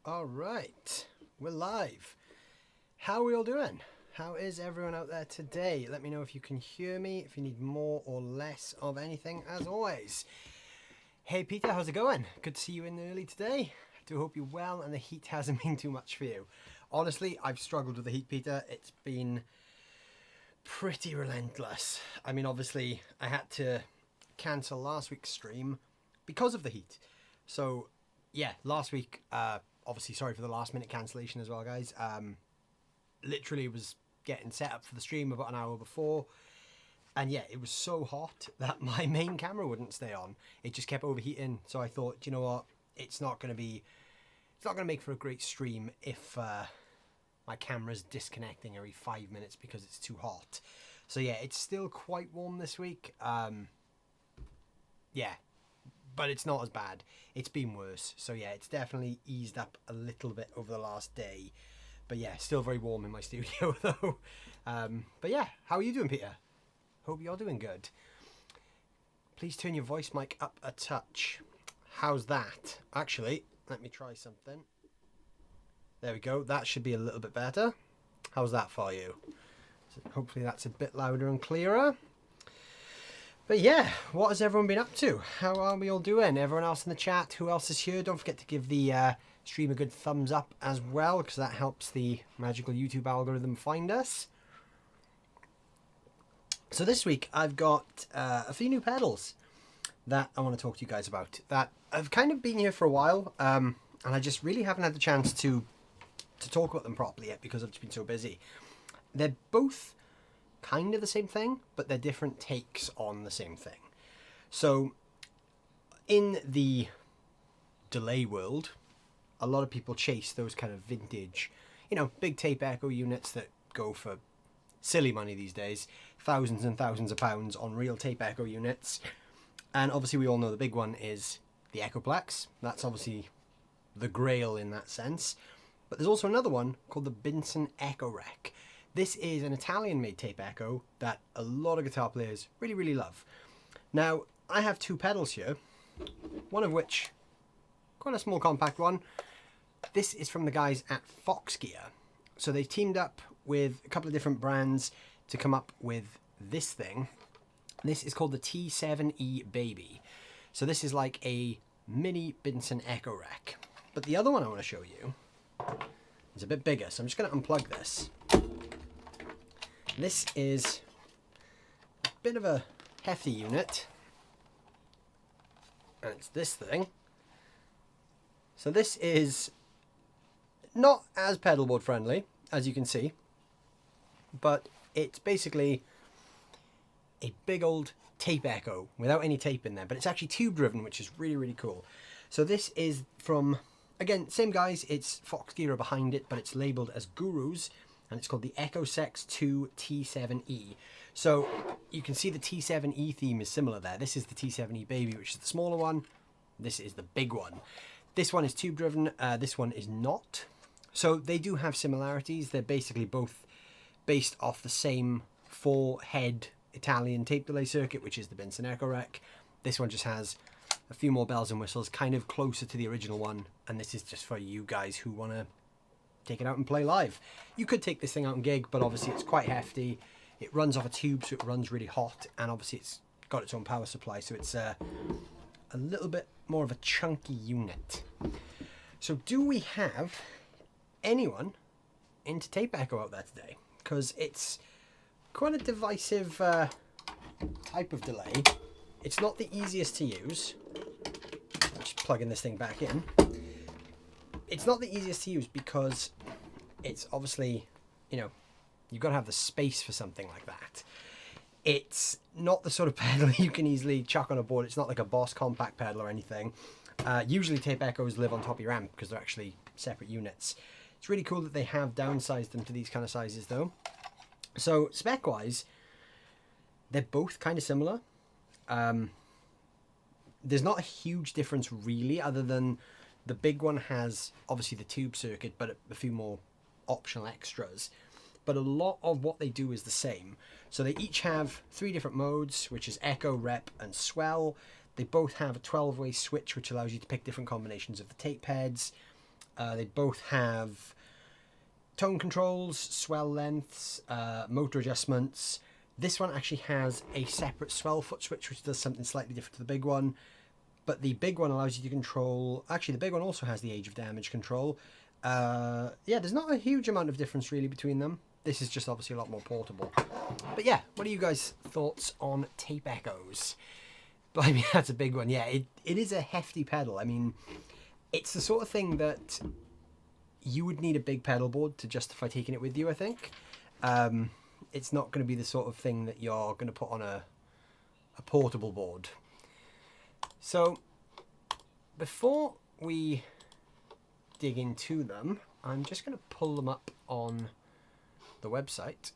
All right, we're live. How are we all doing? How is everyone out there today? Let me know if you can hear me, if you need more or less of anything, as always. Hey Peter, how's it going? Good to see you in early today. I do hope you're well and the heat hasn't been too much for you. Honestly, I've struggled with the heat, Peter. It's been pretty relentless. I mean, obviously, I had to cancel last week's stream because of the heat. So, yeah, last week, obviously, sorry for the last minute cancellation as well, guys. Literally was getting set up for the stream about an hour before. And yeah, it was so hot that my main camera wouldn't stay on. It just kept overheating. So I thought, you know what? It's not going to make for a great stream if my camera's disconnecting every 5 minutes because it's too hot. So yeah, it's still quite warm this week. Yeah, but it's not as bad. It's been worse. So yeah, it's definitely eased up a little bit over the last day. But yeah, still very warm in my studio though. But yeah, how are you doing, Peter? Hope you're doing good. Please turn your voice mic up a touch. How's that? Actually, let me try something. There we go. That should be a little bit better. How's that for you? So hopefully that's a bit louder and clearer. But yeah, what has everyone been up to? How are we all doing? Everyone else in the chat, who else is here? Don't forget to give the stream a good thumbs up as well, because that helps the magical YouTube algorithm find us. So this week I've got a few new pedals that I want to talk to you guys about that have kind of been here for a while, and I just really haven't had the chance to talk about them properly yet because I've just been so busy. They're both kind of the same thing, but they're different takes on the same thing. So in the delay world, a lot of people chase those kind of vintage, you know, big tape echo units that go for silly money these days, thousands and thousands of pounds on real tape echo units. And obviously we all know the big one is the Echoplex. That's obviously the grail in that sense. But there's also another one called the Echorec. This is an Italian-made tape echo that a lot of guitar players really, really love. Now, I have two pedals here, one of which, quite a small compact one. This is from the guys at Fox Gear. So they teamed up with a couple of different brands to come up with this thing. This is called the T7e Baby. So this is like a mini Echorec. But the other one I want to show you is a bit bigger, so I'm just going to unplug this. This is a bit of a hefty unit, and it's this thing. So this is not as pedalboard friendly, as you can see, but it's basically a big old tape echo without any tape in there, but it's actually tube driven, which is really, really cool. So this is from, again, same guys, it's Fox Gear behind it, but it's labeled as Gurus, and it's called the Ecosex 2 T7e. So you can see the T7e theme is similar there. This is the T7e Baby, which is the smaller one. This is the big one. This one is tube driven, this one is not. So they do have similarities. They're basically both based off the same 4-head Italian tape delay circuit, which is the Echorec. This one just has a few more bells and whistles, kind of closer to the original one, and this is just for you guys who want to take it out and play live. You could take this thing out and gig, but obviously it's quite hefty. It runs off a tube, so it runs really hot, and obviously it's got its own power supply, so it's a little bit more of a chunky unit. So do we have anyone into tape echo out there today? Because it's quite a divisive type of delay. It's not the easiest to use. I'm just plugging this thing back in. It's not the easiest to use because it's obviously, you know, you've got to have the space for something like that. It's not the sort of pedal you can easily chuck on a board. It's not like a Boss compact pedal or anything. Usually tape echoes live on top of your amp because they're actually separate units. It's really cool that they have downsized them to these kind of sizes though. So spec-wise, they're both kind of similar. There's not a huge difference really, other than the big one has obviously the tube circuit, but a few more optional extras. But a lot of what they do is the same. So they each have 3 different modes, which is Echo, Rep, and Swell. They both have a 12-way switch, which allows you to pick different combinations of the tape heads. They both have tone controls, swell lengths, motor adjustments. This one actually has a separate swell foot switch, which does something slightly different to the big one. But the big one allows you to control... Actually, the big one also has the age of damage control. Yeah, there's not a huge amount of difference really between them. This is just obviously a lot more portable. But yeah, what are you guys' thoughts on tape echoes? But I mean, that's a big one. Yeah, it is a hefty pedal. I mean, it's the sort of thing that you would need a big pedal board to justify taking it with you, I think. It's not going to be the sort of thing that you're going to put on a portable board. So, before we dig into them, I'm just going to pull them up on the website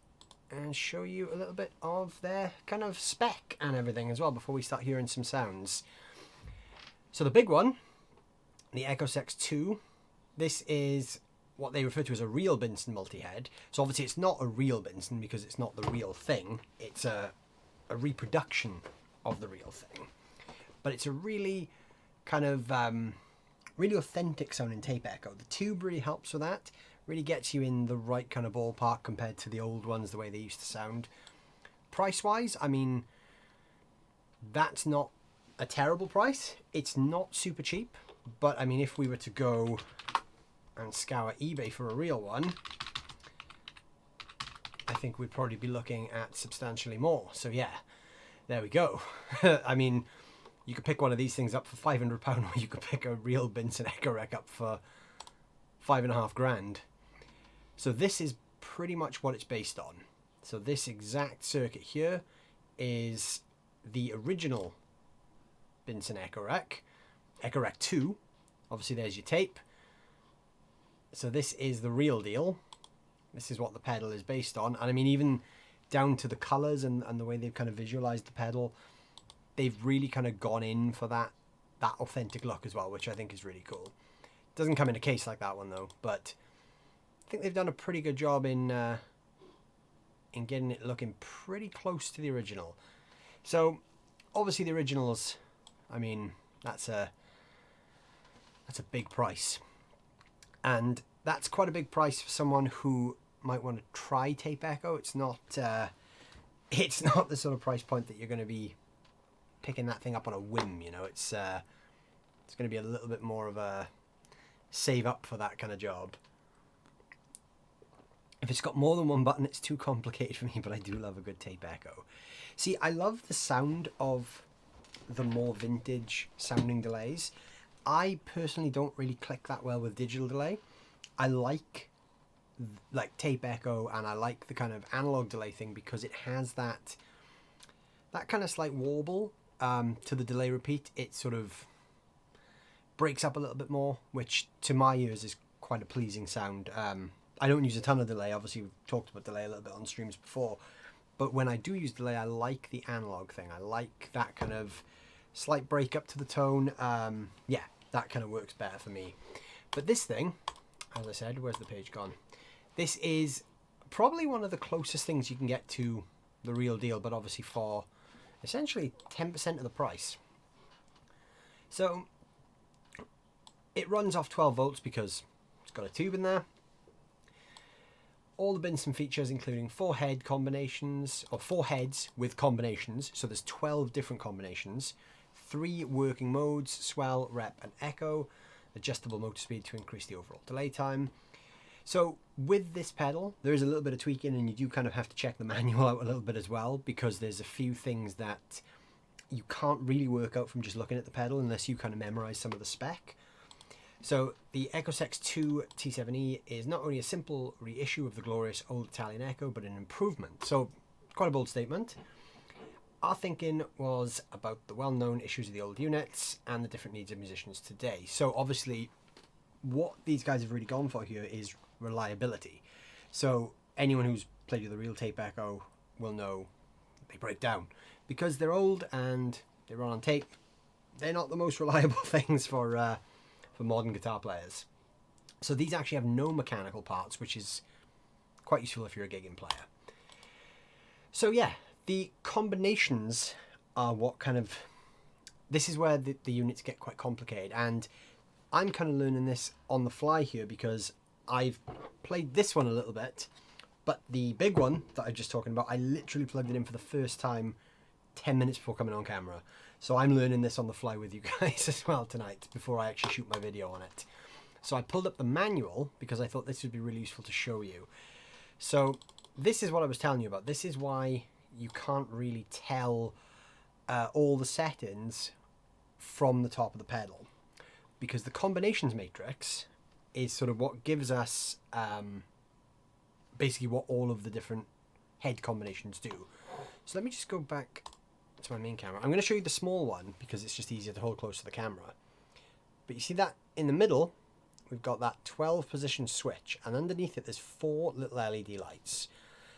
and show you a little bit of their kind of spec and everything as well before we start hearing some sounds. So the big one, the Ecosex 2, this is what they refer to as a real Binson multi-head. So obviously it's not a real Binson because it's not the real thing. It's a reproduction of the real thing. But it's a really kind of really authentic sounding tape echo. The tube really helps with that. Really gets you in the right kind of ballpark compared to the old ones, the way they used to sound. Price-wise, I mean, that's not a terrible price. It's not super cheap, but I mean, if we were to go and scour eBay for a real one, I think we'd probably be looking at substantially more. So yeah, there we go. I mean, you could pick one of these things up for £500, or you could pick a real Binson Echorec up for $5.5 grand. So this is pretty much what it's based on. So this exact circuit here is the original Binson Echorec, Echorec 2. Obviously there's your tape. So this is the real deal. This is what the pedal is based on. And I mean, even down to the colours and the way they've kind of visualised the pedal, they've really kind of gone in for that authentic look as well, which I think is really cool. Doesn't come in a case like that one though, but I think they've done a pretty good job in getting it looking pretty close to the original. So obviously the originals, I mean, that's a big price, and that's quite a big price for someone who might want to try tape echo. It's not the sort of price point that you're going to be picking that thing up on a whim, you know. It's going to be a little bit more of a save up for that kind of job. If it's got more than one button, it's too complicated for me, but I do love a good tape echo. See, I love the sound of the more vintage sounding delays. I personally don't really click that well with digital delay. I like tape echo, and I like the kind of analog delay thing because it has that kind of slight warble to the delay repeat. It sort of breaks up a little bit more, which to my ears is quite a pleasing sound. I don't use a ton of delay. Obviously, we've talked about delay a little bit on streams before, but when I do use delay, I like the analog thing. I like that kind of slight break up to the tone. Yeah, that kind of works better for me. But this thing, as I said, where's the page gone? This is probably one of the closest things you can get to the real deal, but obviously for essentially 10% of the price. So it runs off 12 volts because it's got a tube in there. All the Binson features, including 4 head combinations, or 4 heads with combinations. So there's 12 different combinations, 3 working modes: swell, rep, and echo. Adjustable motor speed to increase the overall delay time. So with this pedal, there is a little bit of tweaking, and you do kind of have to check the manual out a little bit as well, because there's a few things that you can't really work out from just looking at the pedal unless you kind of memorize some of the spec. So the Ecosex 2 T7e is not only a simple reissue of the glorious old Italian Echo, but an improvement. So quite a bold statement. Our thinking was about the well-known issues of the old units and the different needs of musicians today. So obviously what these guys have really gone for here is reliability. So anyone who's played with a real tape echo will know they break down because they're old and they run on tape. They're not the most reliable things for modern guitar players. So these actually have no mechanical parts, which is quite useful if you're a gigging player. So yeah, the combinations are what kind of... This is where the units get quite complicated, and I'm kind of learning this on the fly here because I've played this one a little bit, but the big one that I'm just talking about, I literally plugged it in for the first time 10 minutes before coming on camera. So I'm learning this on the fly with you guys as well tonight before I actually shoot my video on it. So I pulled up the manual because I thought this would be really useful to show you. So this is what I was telling you about. This is why you can't really tell all the settings from the top of the pedal, because the combinations matrix is sort of what gives us basically what all of the different head combinations do. So let me just go back to my main camera. I'm going to show you the small one because it's just easier to hold close to the camera. But you see that in the middle, we've got that 12 position switch, and underneath it there's 4 little LED lights.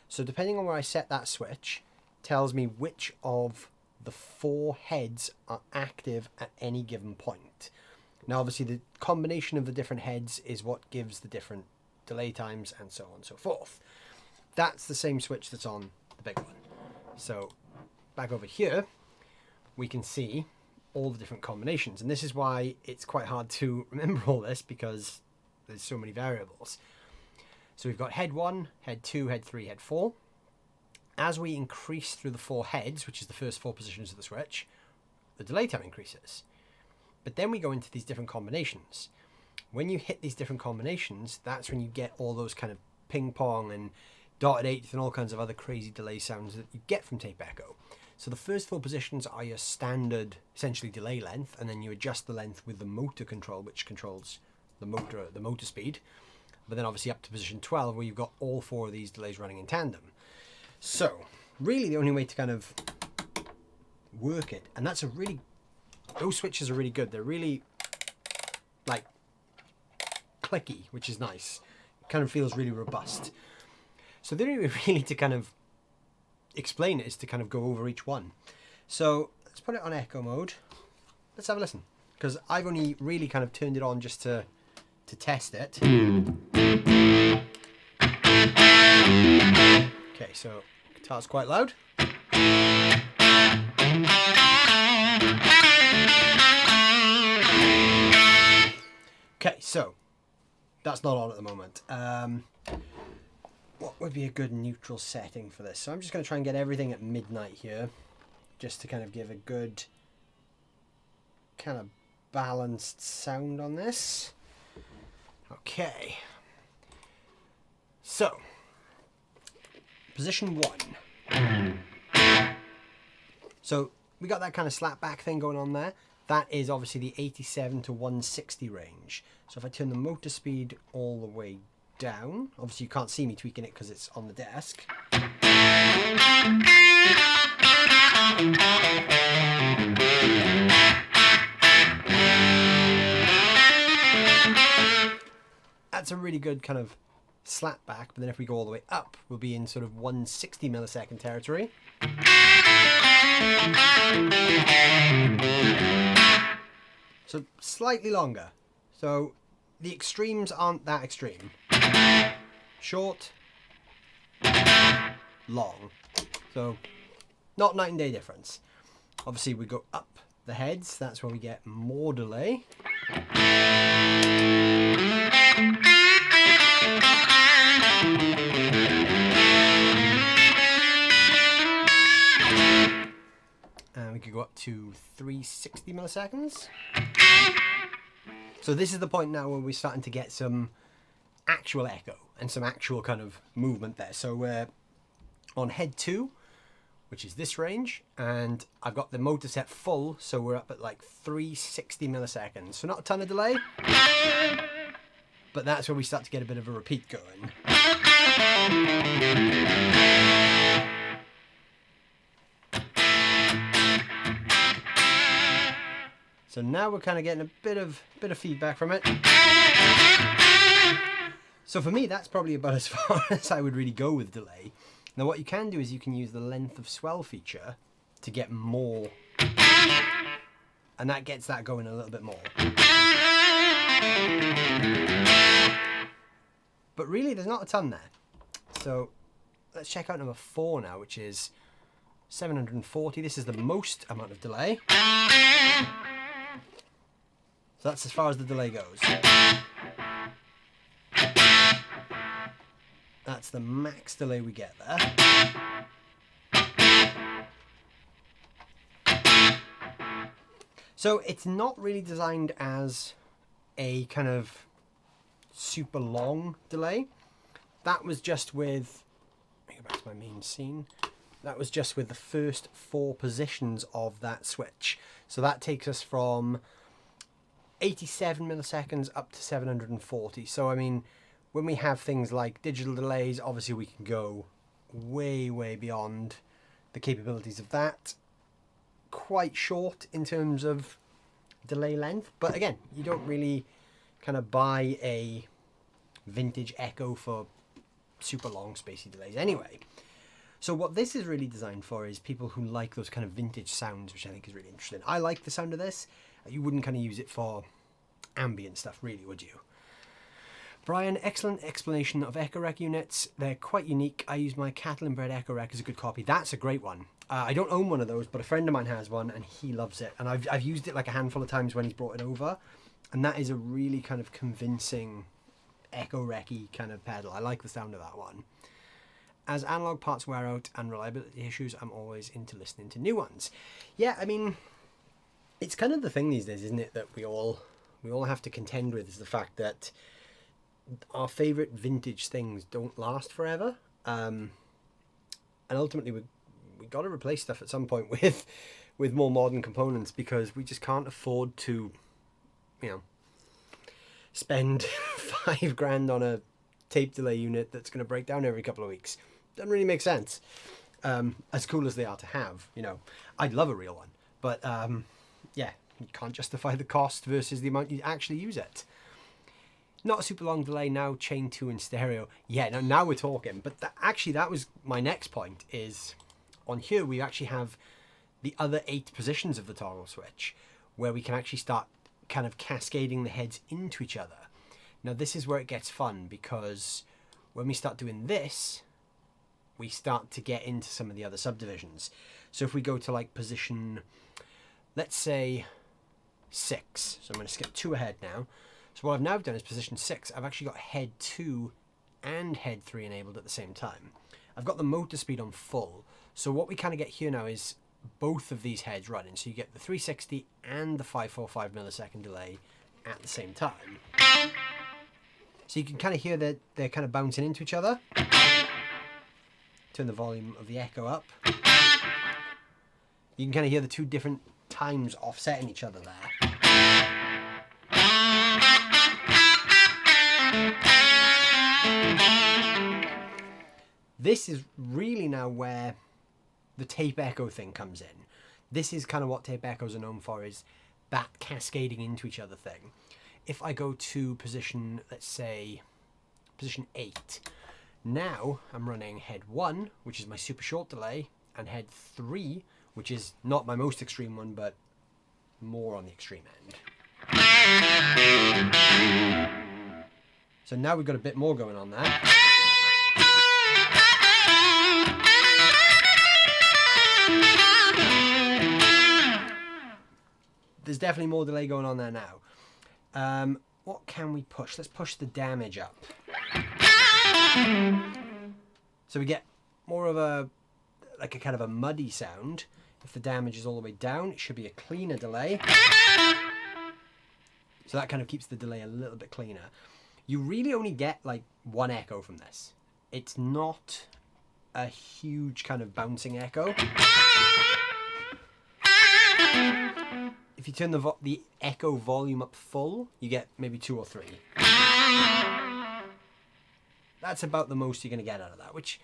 So depending on where I set that switch, tells me which of the 4 heads are active at any given point. Now obviously the combination of the different heads is what gives the different delay times and so on and so forth. That's the same switch that's on the big one. So back over here, we can see all the different combinations, and this is why it's quite hard to remember all this because there's so many variables. So we've got head 1, head 2, head 3, head 4. As we increase through the 4 heads, which is the first 4 positions of the switch, the delay time increases. But then we go into these different combinations. When you hit these different combinations, that's when you get all those kind of ping pong and dotted eighth and all kinds of other crazy delay sounds that you get from tape echo. So the first 4 positions are your standard, essentially, delay length, and then you adjust the length with the motor control, which controls the motor speed. But then obviously up to position 12, where you've got all 4 of these delays running in tandem. So really the only way to kind of work it, and that's a really, those switches are really good. They're really like clicky, which is nice. It kind of feels really robust. So the only way really to kind of explain it is to kind of go over each one. So let's put it on echo mode. Let's have a listen, because I've only really kind of turned it on just to test it. Okay, so guitar's quite loud. Okay, so that's not on at the moment. What would be a good neutral setting for this? So I'm just going to try and get everything at midnight here, just to kind of give a good kind of balanced sound on this. Okay. So, position 1. So we got that kind of slap back thing going on there. That is obviously the 87 to 160 range. So if I turn the motor speed all the way down, obviously you can't see me tweaking it because it's on the desk. That's a really good kind of slap back, but then if we go all the way up, we'll be in sort of 160 millisecond territory. So slightly longer. So the extremes aren't that extreme. Short, long. So not night and day difference. Obviously we go up the heads, that's where we get more delay. And we could go up to 360 milliseconds. So this is the point now where we're starting to get some actual echo and some actual kind of movement there. So we're on head 2, which is this range, and I've got the motor set full, so we're up at like 360 milliseconds. So not a ton of delay, but that's where we start to get a bit of a repeat going. So now we're kind of getting a bit of feedback from it. So for me, that's probably about as far as I would really go with delay. Now what you can do is you can use the length of swell feature to get more, and that gets that going a little bit more. But really there's not a ton there. So let's check out number 4 now, which is 740. This is the most amount of delay. So that's as far as the delay goes. That's the max delay we get there. So it's not really designed as a kind of super long delay. That was just with, let me go back to my main scene. That was just with the first 4 positions of that switch. So that takes us from 87 milliseconds up to 740. So I mean, when we have things like digital delays, obviously we can go way, way beyond the capabilities of that. Quite short in terms of delay length, but again, you don't really kind of buy a vintage Echo for super long spacey delays anyway. So what this is really designed for is people who like those kind of vintage sounds, which I think is really interesting. I like the sound of this. You wouldn't kind of use it for ambient stuff, really, would you? Brian, excellent explanation of Echorec units. They're quite unique. I use my cattle and bred Echorec as a good copy. That's a great one. I don't own one of those, but a friend of mine has one and he loves it. And I've used it like a handful of times when he's brought it over. And that is a really kind of convincing Echorec-y kind of pedal. I like the sound of that one. As analog parts wear out and reliability issues, I'm always into listening to new ones. Yeah, I mean, it's kind of the thing these days, isn't it, that we all have to contend with, is the fact that our favourite vintage things don't last forever. And ultimately we got to replace stuff at some point with more modern components, because we just can't afford to, you know, spend $5,000 on a tape delay unit that's going to break down every couple of weeks. Doesn't really make sense. As cool as they are to have, you know, I'd love a real one, but yeah, you can't justify the cost versus the amount you actually use it. Not a super long delay now, chain 2 in stereo. Yeah, now we're talking. But actually, that was my next point, is on here we actually have the other 8 positions of the toggle switch, where we can actually start kind of cascading the heads into each other. Now this is where it gets fun, because when we start doing this, we start to get into some of the other subdivisions. So if we go to like position, let's say 6, so I'm going to skip 2 ahead now. So what I've now done is position 6, I've actually got head 2 and head 3 enabled at the same time. I've got the motor speed on full. So what we kind of get here now is both of these heads running. So you get the 360 and the 545 millisecond delay at the same time. So you can kind of hear that they're kind of bouncing into each other. Turn the volume of the echo up. You can kind of hear the 2 different times offsetting each other there. This is really now where the tape echo thing comes in. This is kind of what tape echoes are known for, is that cascading into each other thing. If I go to position, let's say, position 8, now I'm running head 1, which is my super short delay, and head 3, which is not my most extreme one, but more on the extreme end. So now we've got a bit more going on there. There's definitely more delay going on there now. What can we push? Let's push the damage up. So we get more of a, like a kind of a muddy sound. If the damage is all the way down, it should be a cleaner delay. So that kind of keeps the delay a little bit cleaner. You really only get like 1 echo from this. It's not a huge kind of bouncing echo. If you turn the echo volume up full, you get maybe 2 or 3. That's about the most you're going to get out of that, which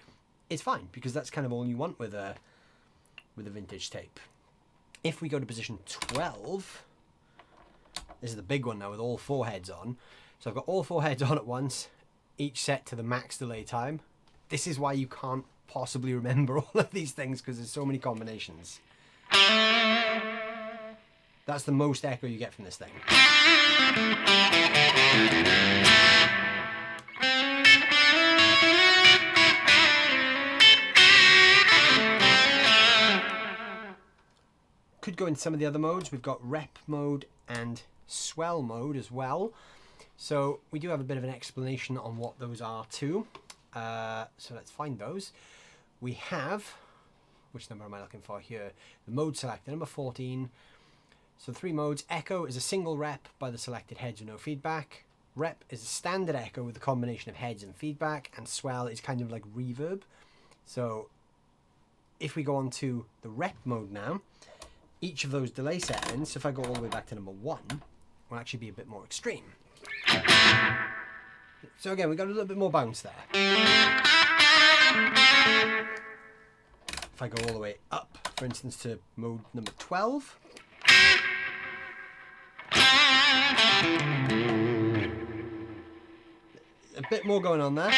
is fine, because that's kind of all you want with a vintage tape. If we go to position 12, this is the big one now with all 4 heads on. So I've got all 4 heads on at once, each set to the max delay time. This is why you can't possibly remember all of these things, because there's so many combinations. That's the most echo you get from this thing. Could go into some of the other modes. We've got rep mode and Swell Mode as well. So we do have a bit of an explanation on what those are too. So let's find those. We have, which number am I looking for here? The mode selector, number 14. So 3 modes. Echo is a single rep by the selected heads with no feedback. Rep is a standard echo with a combination of heads and feedback. And swell is kind of like reverb. So if we go on to the rep mode now, each of those delay settings, so if I go all the way back to number 1, will actually be a bit more extreme. So again, we've got a little bit more bounce there. If I go all the way up, for instance, to mode number 12. A bit more going on there.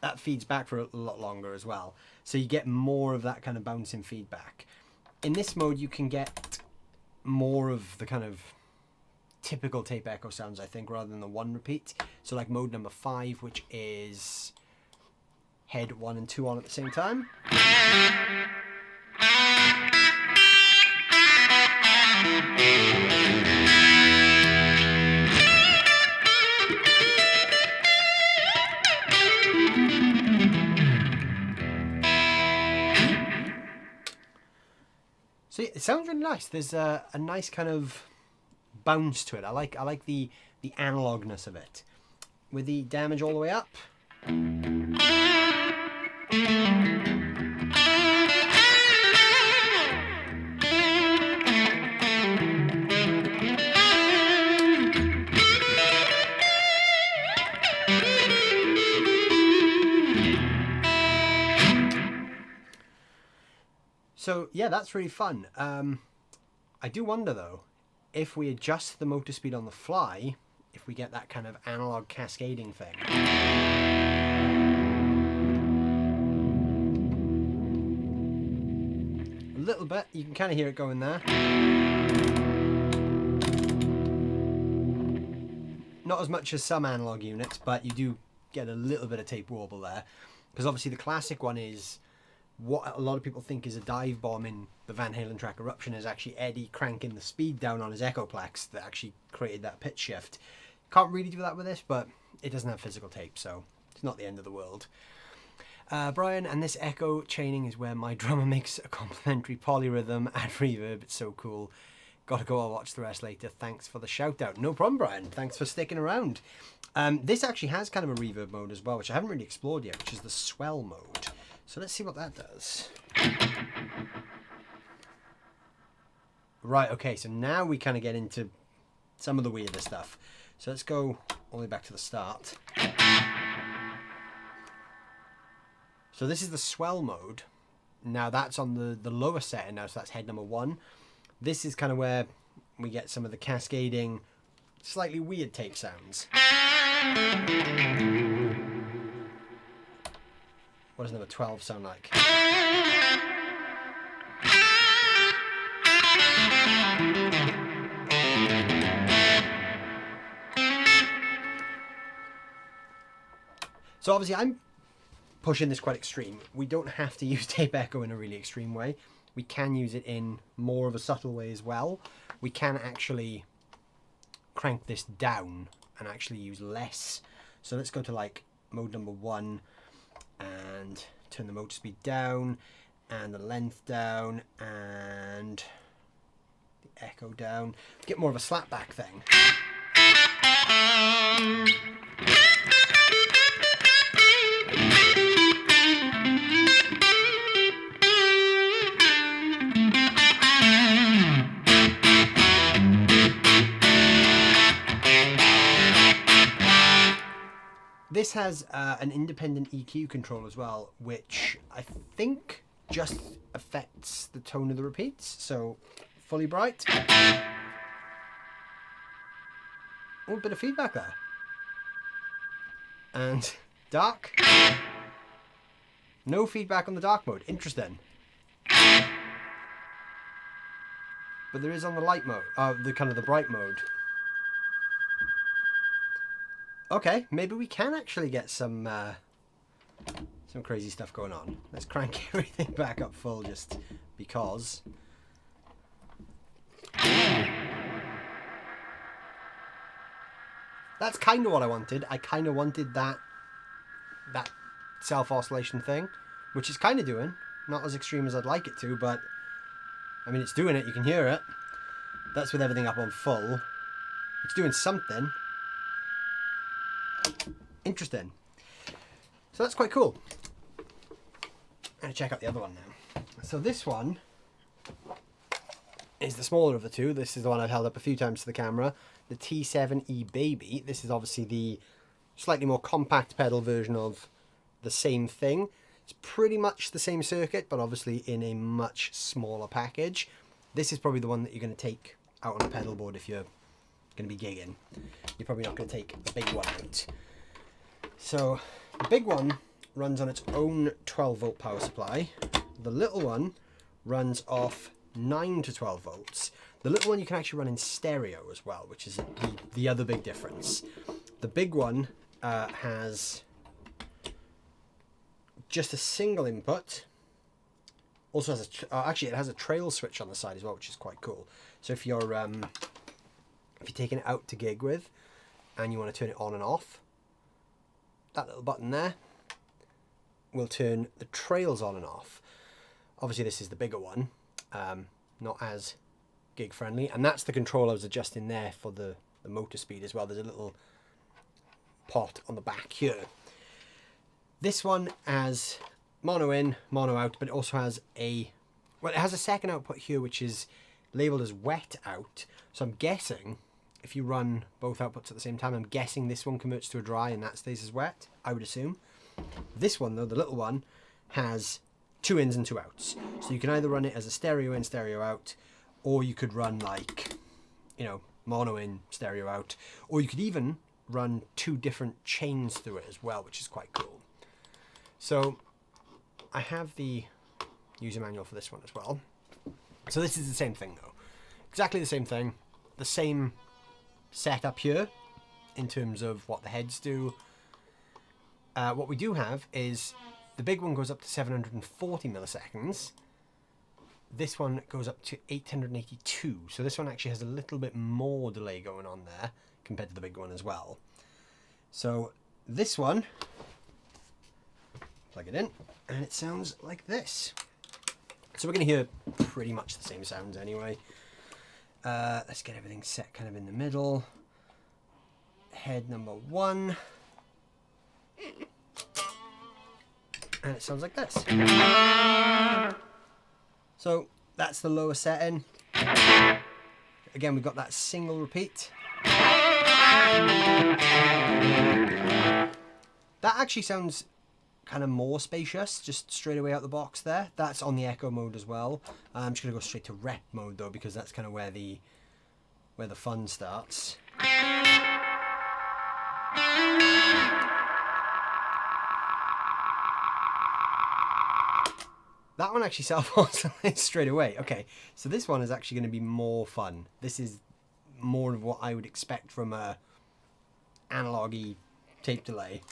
That feeds back for a lot longer as well. So you get more of that kind of bouncing feedback. In this mode, you can get more of the kind of typical tape echo sounds, I think, rather than the 1 repeat. So like mode number 5, which is head 1 and 2 on at the same time. So it sounds really nice. There's a nice kind of bounce to it. I like the analogness of it. With the damage all the way up. So yeah, that's really fun. I do wonder though, if we adjust the motor speed on the fly, if we get that kind of analog cascading thing. A little bit, you can kind of hear it going there. Not as much as some analog units, but you do get a little bit of tape warble there. Because obviously the classic one is what a lot of people think is a dive bomb in the Van Halen track Eruption is actually Eddie cranking the speed down on his Echoplex that actually created that pitch shift. Can't really do that with this, but it doesn't have physical tape, so it's not the end of the world. Brian, and this echo chaining is where my drummer makes a complimentary polyrhythm and reverb. It's so cool. Gotta go, I'll watch the rest later. Thanks for the shout out. No problem, Brian. Thanks for sticking around. This actually has kind of a reverb mode as well, which I haven't really explored yet, which is the swell mode. So let's see what that does. Right, okay, so now we kind of get into some of the weirder stuff. So let's go all the way back to the start. So this is the swell mode. Now that's on the lower setting now, so that's head number 1. This is kind of where we get some of the cascading, slightly weird tape sounds. What does number 12 sound like? So obviously I'm pushing this quite extreme. We don't have to use tape echo in a really extreme way. We can use it in more of a subtle way as well. We can actually crank this down and actually use less. So let's go to like mode number 1 and turn the motor speed down and the length down and the echo down. Get more of a slapback thing. This has an independent EQ control as well, which I think just affects the tone of the repeats. So, fully bright. Oh, a bit of feedback there. And dark. No feedback on the dark mode. Interesting. But there is on the light mode, the kind of the bright mode. okay, maybe we can actually get some crazy stuff going on. Let's crank everything back up full just because. That's kind of what I wanted. I kind of wanted that self-oscillation thing, which is kind of doing. Not as extreme as I'd like it to, but I mean, it's doing it. You can hear it. That's with everything up on full. It's doing something. Interesting. So that's quite cool. I'm going to check out the other one now. So this one is the smaller of the two. This is the one I've held up a few times to the camera. The T7e Baby. This is obviously the slightly more compact pedal version of the same thing. It's pretty much the same circuit, but obviously in a much smaller package. This is probably the one that you're going to take out on a pedal board if you're going to be gigging. You're probably not going to take the big one out. So the big one runs on its own 12 volt power supply. The little one runs off 9 to 12 volts. The little one you can actually run in stereo as well, which is the other big difference. The big one has just a single input. Also has actually it has a trail switch on the side as well, which is quite cool. So if you're taking it out to gig with and you want to turn it on and off, that little button there will turn the trails on and off. Obviously this is the bigger one, not as gig friendly, and that's the control I was adjusting there for the motor speed as well. There's a little pot on the back here. This one has mono in, mono out, but it also has it has a second output here which is labeled as wet out. So I'm guessing if you run both outputs at the same time, I'm guessing this one converts to a dry and that stays as wet, I would assume. This one though, the little one, has 2 ins and 2 outs. So you can either run it as a stereo in, stereo out, or you could run like, you know, mono in, stereo out, or you could even run 2 different chains through it as well, which is quite cool. So I have the user manual for this one as well. So this is the same thing though. Exactly the same thing. The same setup here in terms of what the heads do. What we do have is the big one goes up to 740 milliseconds. This one goes up to 882. So this one actually has a little bit more delay going on there compared to the big one as well. So this one, plug it in, and it sounds like this. So we're going to hear pretty much the same sounds anyway. Let's get everything set kind of in the middle. Head number 1. And it sounds like this. So that's the lower setting. Again, we've got that single repeat. That actually sounds kind of more spacious, just straight away out the box there. That's on the echo mode as well. I'm just going to go straight to rep mode though, because that's kind of where the fun starts. That one actually self-oscillates straight away. Okay, so this one is actually going to be more fun. This is more of what I would expect from a analog-y tape delay.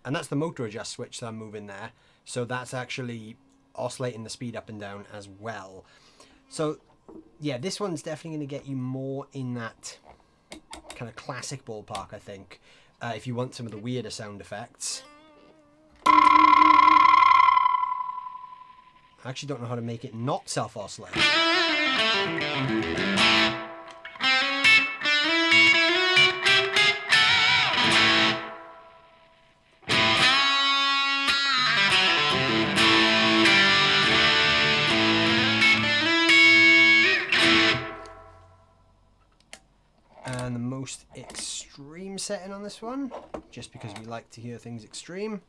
And that's the motor adjust switch that I'm moving there. So that's actually oscillating the speed up and down as well. So yeah, this one's definitely going to get you more in that kind of classic ballpark, I think, if you want some of the weirder sound effects. I actually don't know how to make it not self-oscillate. And the most extreme setting on this one, just because we like to hear things extreme.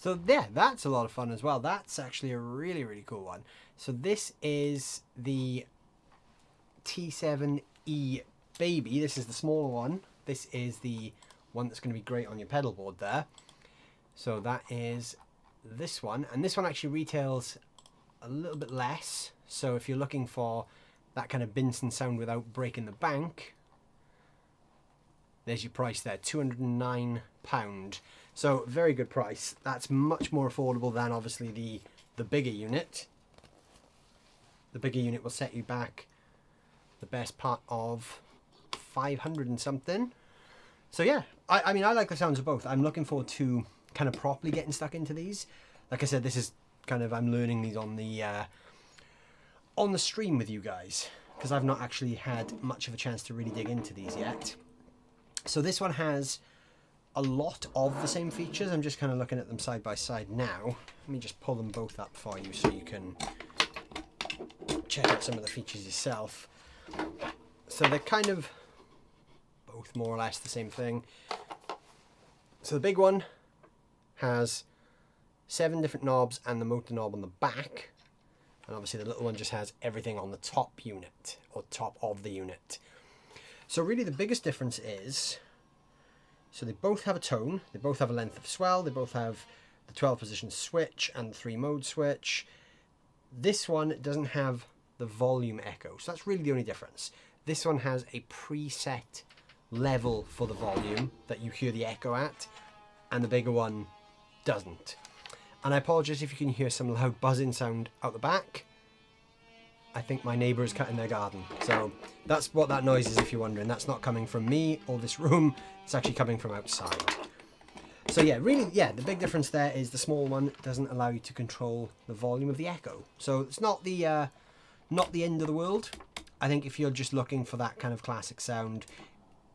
So yeah, that's a lot of fun as well. That's actually a really, really cool one. So this is the T7e Baby. This is the smaller one. This is the one that's going to be great on your pedal board there. So that is this one. And this one actually retails a little bit less. So if you're looking for that kind of Binson sound without breaking the bank, there's your price there, £209. So very good price. That's much more affordable than obviously the bigger unit. The bigger unit will set you back the best part of 500 and something. So yeah, I mean, I like the sounds of both. I'm looking forward to kind of properly getting stuck into these. Like I said, this is kind of, I'm learning these on the stream with you guys, because I've not actually had much of a chance to really dig into these yet. So this one has a lot of the same features. I'm just kind of looking at them side by side now. Let me just pull them both up for you so you can check out some of the features yourself. So they're kind of both more or less the same thing. So the big one has 7 different knobs and the motor knob on the back. And obviously the little one just has everything on the top unit, or top of the unit. So really the biggest difference is, so they both have a tone, they both have a length of swell, they both have the 12 position switch and the 3 mode switch. This one doesn't have the volume echo, so that's really the only difference. This one has a preset level for the volume that you hear the echo at, and the bigger one doesn't. And I apologize if you can hear some loud buzzing sound out the back. I think my neighbour is cutting their garden. So that's what that noise is, if you're wondering. That's not coming from me or this room. It's actually coming from outside. So yeah, really, yeah, the big difference there is the small one doesn't allow you to control the volume of the echo. So it's not the end of the world. I think if you're just looking for that kind of classic sound,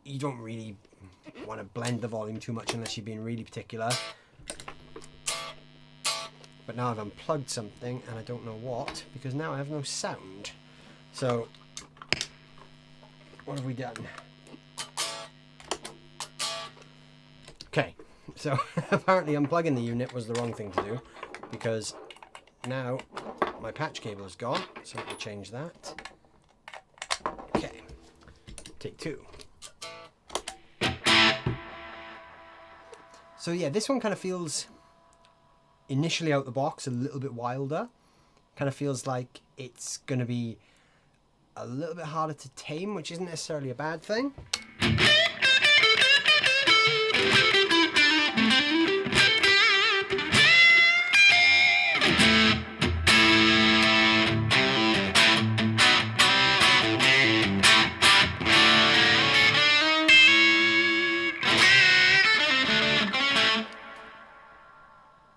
you don't really want to blend the volume too much unless you're being really particular. But now I've unplugged something and I don't know what, because now I have no sound. So what have we done? Okay, so apparently unplugging the unit was the wrong thing to do, because now my patch cable is gone, so let me change that. Okay, take 2. So yeah, this one kind of feels, initially out the box, a little bit wilder. Kind of feels like it's going to be a little bit harder to tame, which isn't necessarily a bad thing.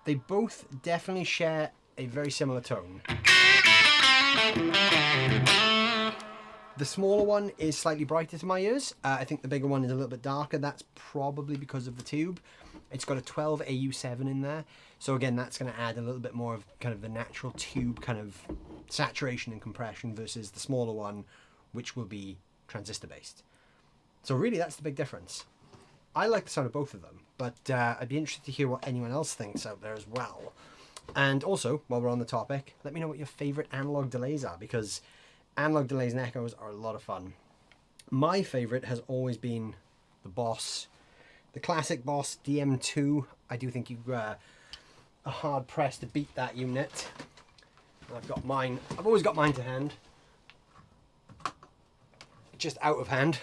They both definitely share a very similar tone. The smaller one is slightly brighter to my ears. I think the bigger one is a little bit darker. That's probably because of the tube. It's got a 12 AU7 in there. So again, that's going to add a little bit more of kind of the natural tube kind of saturation and compression versus the smaller one, which will be transistor based. So really that's the big difference. I like the sound of both of them, but I'd be interested to hear what anyone else thinks out there as well. And also, while we're on the topic, let me know what your favourite analog delays are, because analog delays and echoes are a lot of fun. My favourite has always been the Boss, the classic Boss DM2. I do think you are hard pressed to beat that unit. I've got mine. I've always got mine to hand, just out of hand.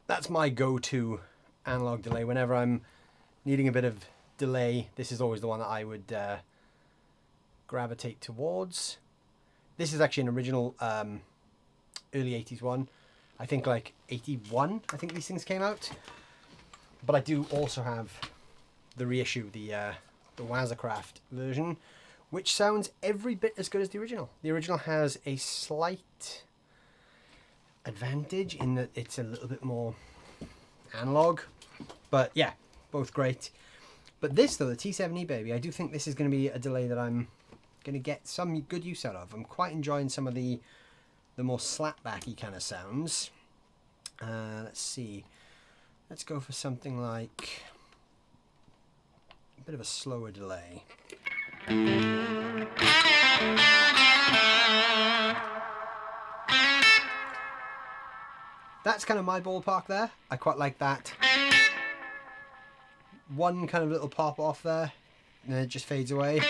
That's my go-to analog delay. Whenever I'm needing a bit of delay, this is always the one that I would gravitate towards. This is actually an original early 80s one. I think like 81, I think these things came out. But I do also have the reissue, the Wazacraft version, which sounds every bit as good as the original. The original has a slight advantage in that it's a little bit more analog, but yeah, both great. But this though, the T7e Baby, I do think this is going to be a delay that I'm going to get some good use out of. I'm quite enjoying some of the more slapbacky kind of sounds. Let's see, Let's go for something like a bit of a slower delay. That's kind of my ballpark there. I quite like that. One kind of little pop off there, and then it just fades away.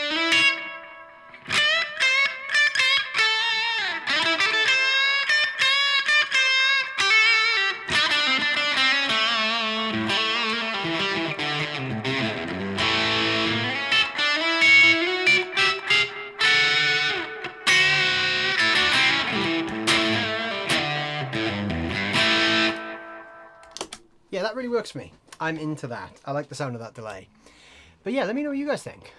Yeah, that really works for me. I'm into that. I like the sound of that delay. But yeah, let me know what you guys think.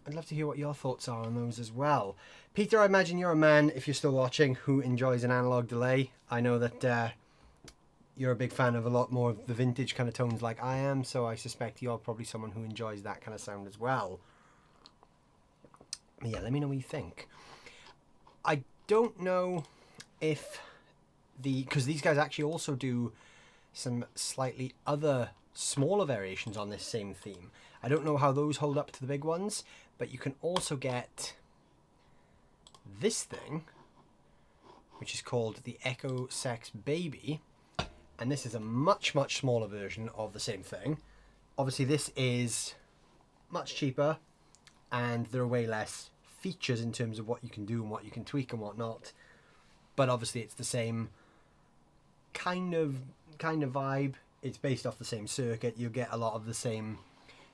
I'd love to hear what your thoughts are on those as well. Peter, I imagine you're a man, if you're still watching, who enjoys an analog delay. I know that you're a big fan of a lot more of the vintage kind of tones like I am, so I suspect you're probably someone who enjoys that kind of sound as well. But yeah, let me know what you think. I don't know if because these guys actually also do some slightly other smaller variations on this same theme. I don't know how those hold up to the big ones, but you can also get this thing, which is called the Ecosex Baby, and this is a much smaller version of the same thing. Obviously this is much cheaper, and there are way less features in terms of what you can do and what you can tweak and whatnot, but obviously it's the same kind of vibe. It's based off the same circuit. You'll get a lot of the same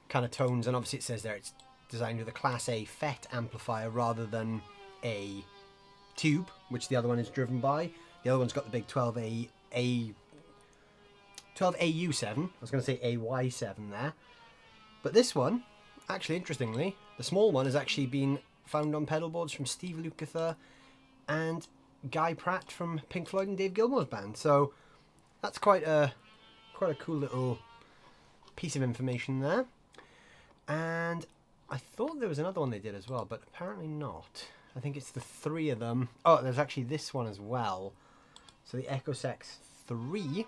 kind of tones, and obviously it says there it's designed with a Class A FET amplifier rather than a tube, which the other one is driven by. The other one's got the big 12AU7. I was going to say AY7 there. But this one, actually interestingly, the small one has actually been found on pedal boards from Steve Lukather and Guy Pratt from Pink Floyd and Dave Gilmour's band. So that's quite a cool little piece of information there. And I thought there was another one they did as well, but apparently not. I think it's the three of them. Oh, there's actually this one as well. So the Ecosex 3.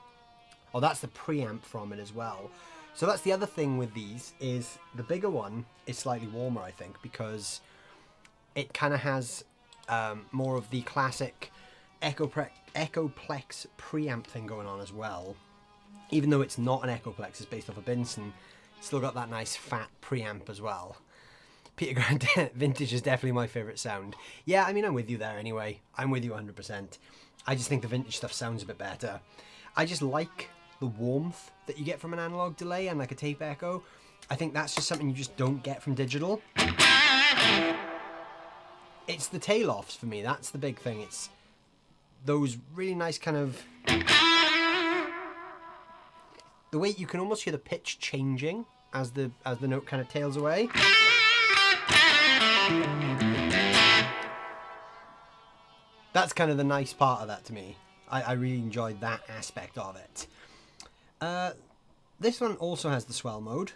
Oh, that's the preamp from it as well. So that's the other thing with these, is the bigger one is slightly warmer, I think, because it kind of has more of the classic Echoplex preamp thing going on as well. Even though it's not an Echoplex, it's based off a Benson, it's still got that nice fat preamp as well. Peter Grant vintage is definitely my favourite sound. Yeah, I mean, I'm with you there anyway. I'm with you 100%. I just think the vintage stuff sounds a bit better. I just like the warmth that you get from an analog delay and like a tape echo. I think that's just something you just don't get from digital. It's the tail offs for me. That's the big thing. It's those really nice kind of... the way you can almost hear the pitch changing as the note kind of tails away. That's kind of the nice part of that to me. I really enjoyed that aspect of it. This one also has the swell mode,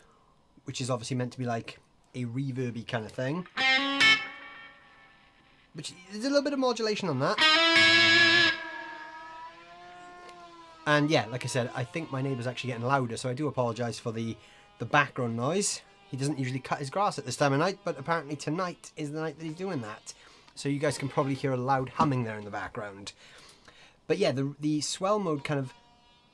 which is obviously meant to be like a reverby kind of thing. Which there's a little bit of modulation on that. And yeah, like I said, I think my neighbour's actually getting louder, so I do apologise for the background noise. He doesn't usually cut his grass at this time of night, but apparently tonight is the night that he's doing that. So you guys can probably hear a loud humming there in the background. But yeah, the swell mode kind of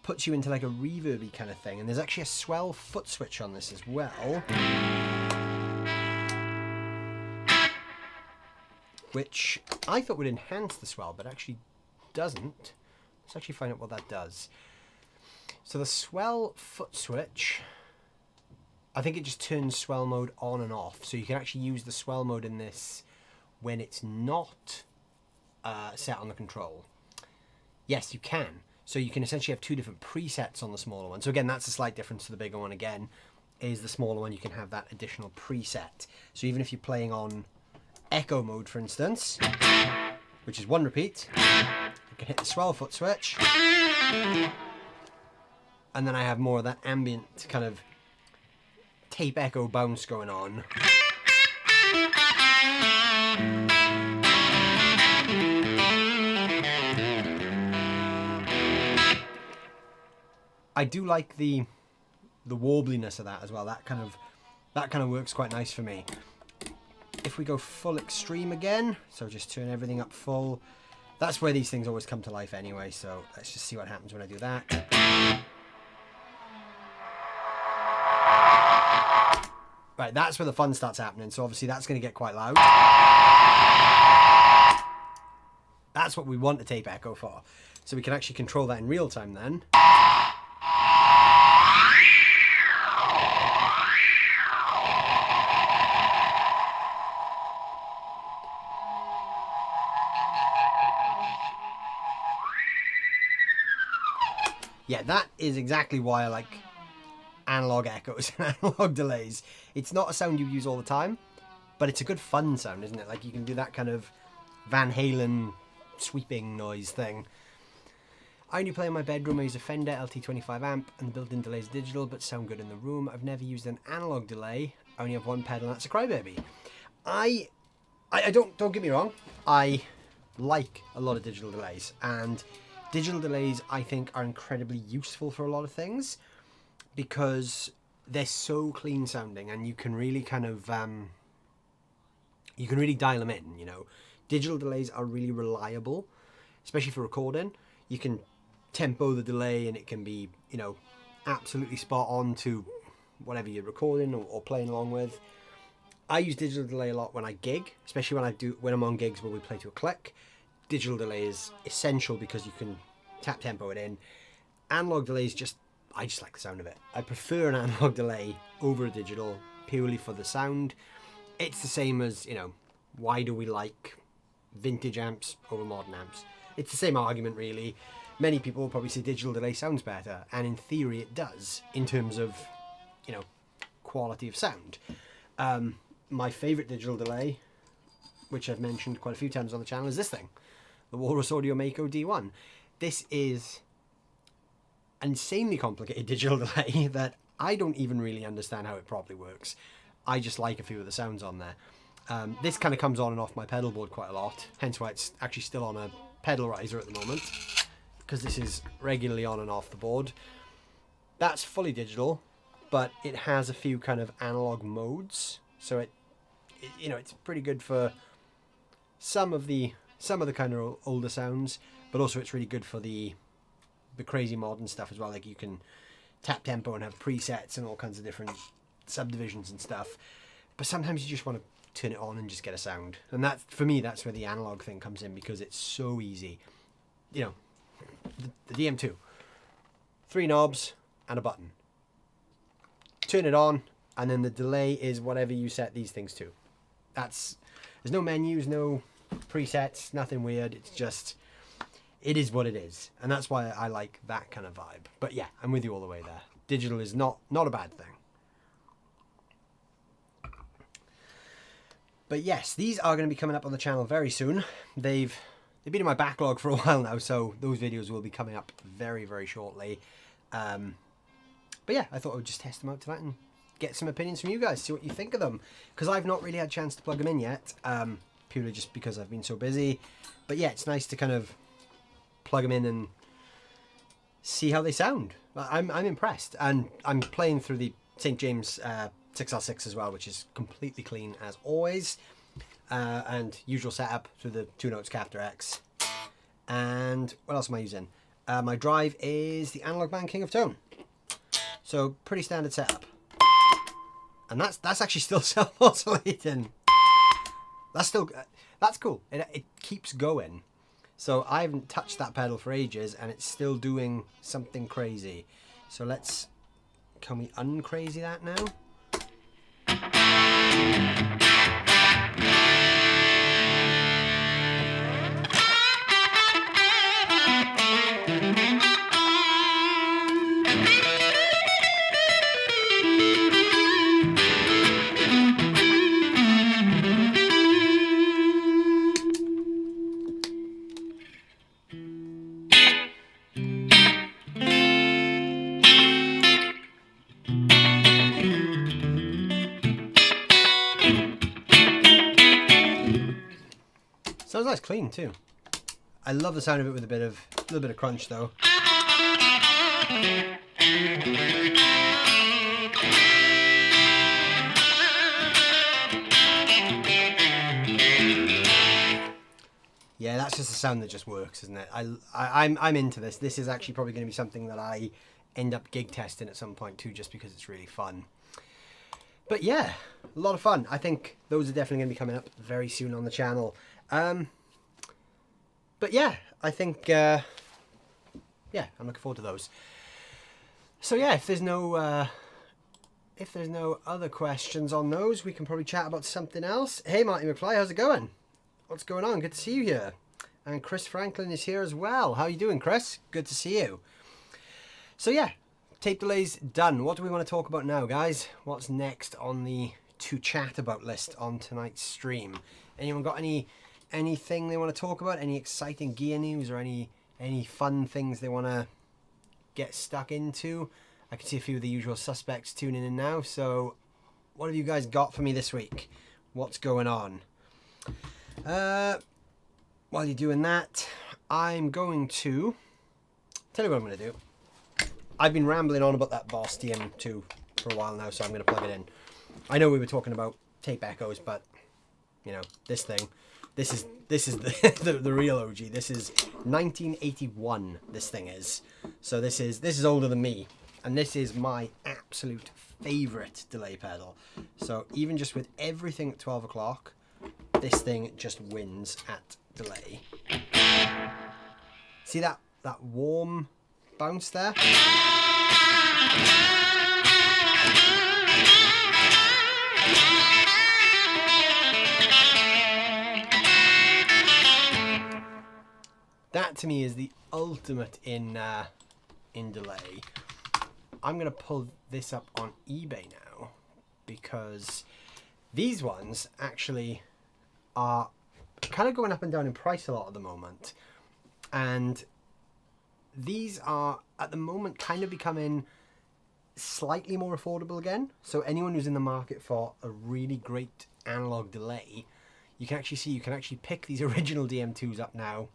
puts you into like a reverby kind of thing, and there's actually a swell foot switch on this as well. Which I thought would enhance the swell, but actually doesn't. Let's actually find out what that does. So the swell foot switch, I think it just turns swell mode on and off. So you can actually use the swell mode in this when it's not set on the control. Yes, you can. So you can essentially have two different presets on the smaller one. So again, that's a slight difference to the bigger one again, is the smaller one you can have that additional preset. So even if you're playing on echo mode, for instance, which is one repeat, you can hit the swell foot switch, and then I have more of that ambient kind of tape echo bounce going on. I do like the warbliness of that as well. That kind of works quite nice for me. If we go full extreme again, so just turn everything up full. That's where these things always come to life anyway, so let's just see what happens when I do that. Right, that's where the fun starts happening, so obviously that's going to get quite loud. That's what we want the tape echo for. So we can actually control that in real time then. Yeah, that is exactly why I like analog echoes and analog delays. It's not a sound you use all the time, but it's a good fun sound, isn't it? Like you can do that kind of Van Halen sweeping noise thing. I only play in my bedroom. I use a Fender LT25 amp and the built-in delay is digital but sound good in the room. I've never used an analog delay. I only have one pedal and that's a Crybaby. I don't get me wrong, I like a lot of digital delays, and digital delays I think are incredibly useful for a lot of things because they're so clean sounding and you can really kind of you can really dial them in, you know. Digital delays are really reliable, especially for recording. You can tempo the delay and it can be, you know, absolutely spot on to whatever you're recording or playing along with. I use digital delay a lot when I gig, especially when I'm on gigs where we play to a click. Digital delay is essential because you can tap tempo it in. Analog delays I just like the sound of it. I prefer an analog delay over a digital purely for the sound. It's the same as, you know, why do we like vintage amps over modern amps? It's the same argument really. Many people will probably say digital delay sounds better, and in theory it does in terms of, you know, quality of sound. My favourite digital delay, which I've mentioned quite a few times on the channel, is this thing. The Walrus Audio Mako D1. This is an insanely complicated digital delay that I don't even really understand how it properly works. I just like a few of the sounds on there. This kind of comes on and off my pedal board quite a lot, hence why it's actually still on a pedal riser at the moment, because this is regularly on and off the board. That's fully digital, but it has a few kind of analog modes, so it you know, it's pretty good for some of the kind of older sounds, but also it's really good for the crazy modern stuff as well. Like you can tap tempo and have presets and all kinds of different subdivisions and stuff, but sometimes you just want to turn it on and just get a sound, and that, for me, that's where the analog thing comes in, because it's so easy. You know, the DM2, 3 knobs and a button, turn it on, and then the delay is whatever you set these things to. There's no menus, no presets, nothing weird. It's just, it is what it is, and that's why I like that kind of vibe. But yeah, I'm with you all the way there. Digital is not a bad thing. But yes, these are going to be coming up on the channel very soon. They've been in my backlog for a while now, so those videos will be coming up very, very shortly. But yeah, I thought I would just test them out tonight and get some opinions from you guys, see what you think of them, because I've not really had a chance to plug them in yet, purely just because I've been so busy. But yeah, it's nice to kind of plug them in and see how they sound. I'm impressed, and I'm playing through the St. James 6R6 as well, which is completely clean as always, and usual setup through the 2 Notes Captor X. And what else am I using? My drive is the Analog Band King of Tone, so pretty standard setup. And that's actually still self-oscillating. That's cool. It keeps going. So I haven't touched that pedal for ages, and it's still doing something crazy. So can we uncrazy that now? Sounds nice, clean too. I love the sound of it with a little bit of crunch though. just a sound that just works, isn't it? I'm into this. This is actually probably going to be something that I end up gig testing at some point too, just because it's really fun. But yeah, a lot of fun. I think those are definitely going to be coming up very soon on the channel. But yeah, I think yeah, I'm looking forward to those. So yeah, if there's no other questions on those, we can probably chat about something else. Hey, Marty McFly, how's it going? What's going on? Good to see you here. And Chris Franklin is here as well. How are you doing, Chris? Good to see you. So yeah, tape delays done. What do we want to talk about now, guys? What's next on the to chat about list on tonight's stream? Anyone got anything they want to talk about? Any exciting gear news or any fun things they want to get stuck into? I can see a few of the usual suspects tuning in now. So what have you guys got for me this week? What's going on? While you're doing that, I'm going to tell you what I'm going to do. I've been rambling on about that Boss DM2 for a while now, so I'm going to plug it in. I know we were talking about tape echoes, but you know, this is the real OG. This is 1981. This thing is. So this is older than me, and this is my absolute favorite delay pedal. So even just with everything at 12 o'clock, this thing just wins at delay. See that warm bounce there? That to me is the ultimate in delay. I'm gonna pull this up on eBay now because these ones actually are kind of going up and down in price a lot at the moment, and these are at the moment kind of becoming slightly more affordable again. So anyone who's in the market for a really great analog delay, you can actually pick these original DM2s up now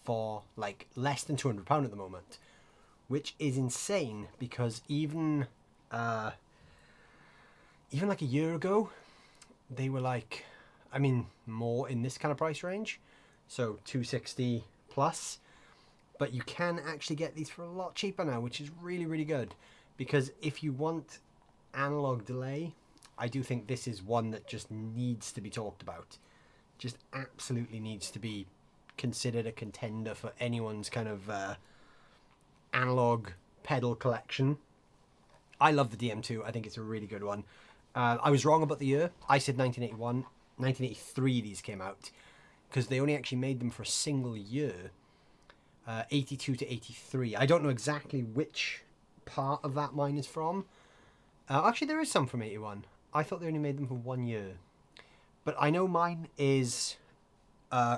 for like less than £200 at the moment, which is insane because even like a year ago they were like, I mean, more in this kind of price range, so 260 plus, but you can actually get these for a lot cheaper now, which is really, really good. Because if you want analog delay, I do think this is one that just needs to be talked about. Just absolutely needs to be considered a contender for anyone's kind of analog pedal collection. I love the DM2. I think it's a really good one. I was wrong about the year. I said 1981. 1983 these came out, because they only actually made them for a single year, 82 to 83. I don't know exactly which part of that mine is from. Actually, there is some from 81. I thought they only made them for 1 year, but I know mine is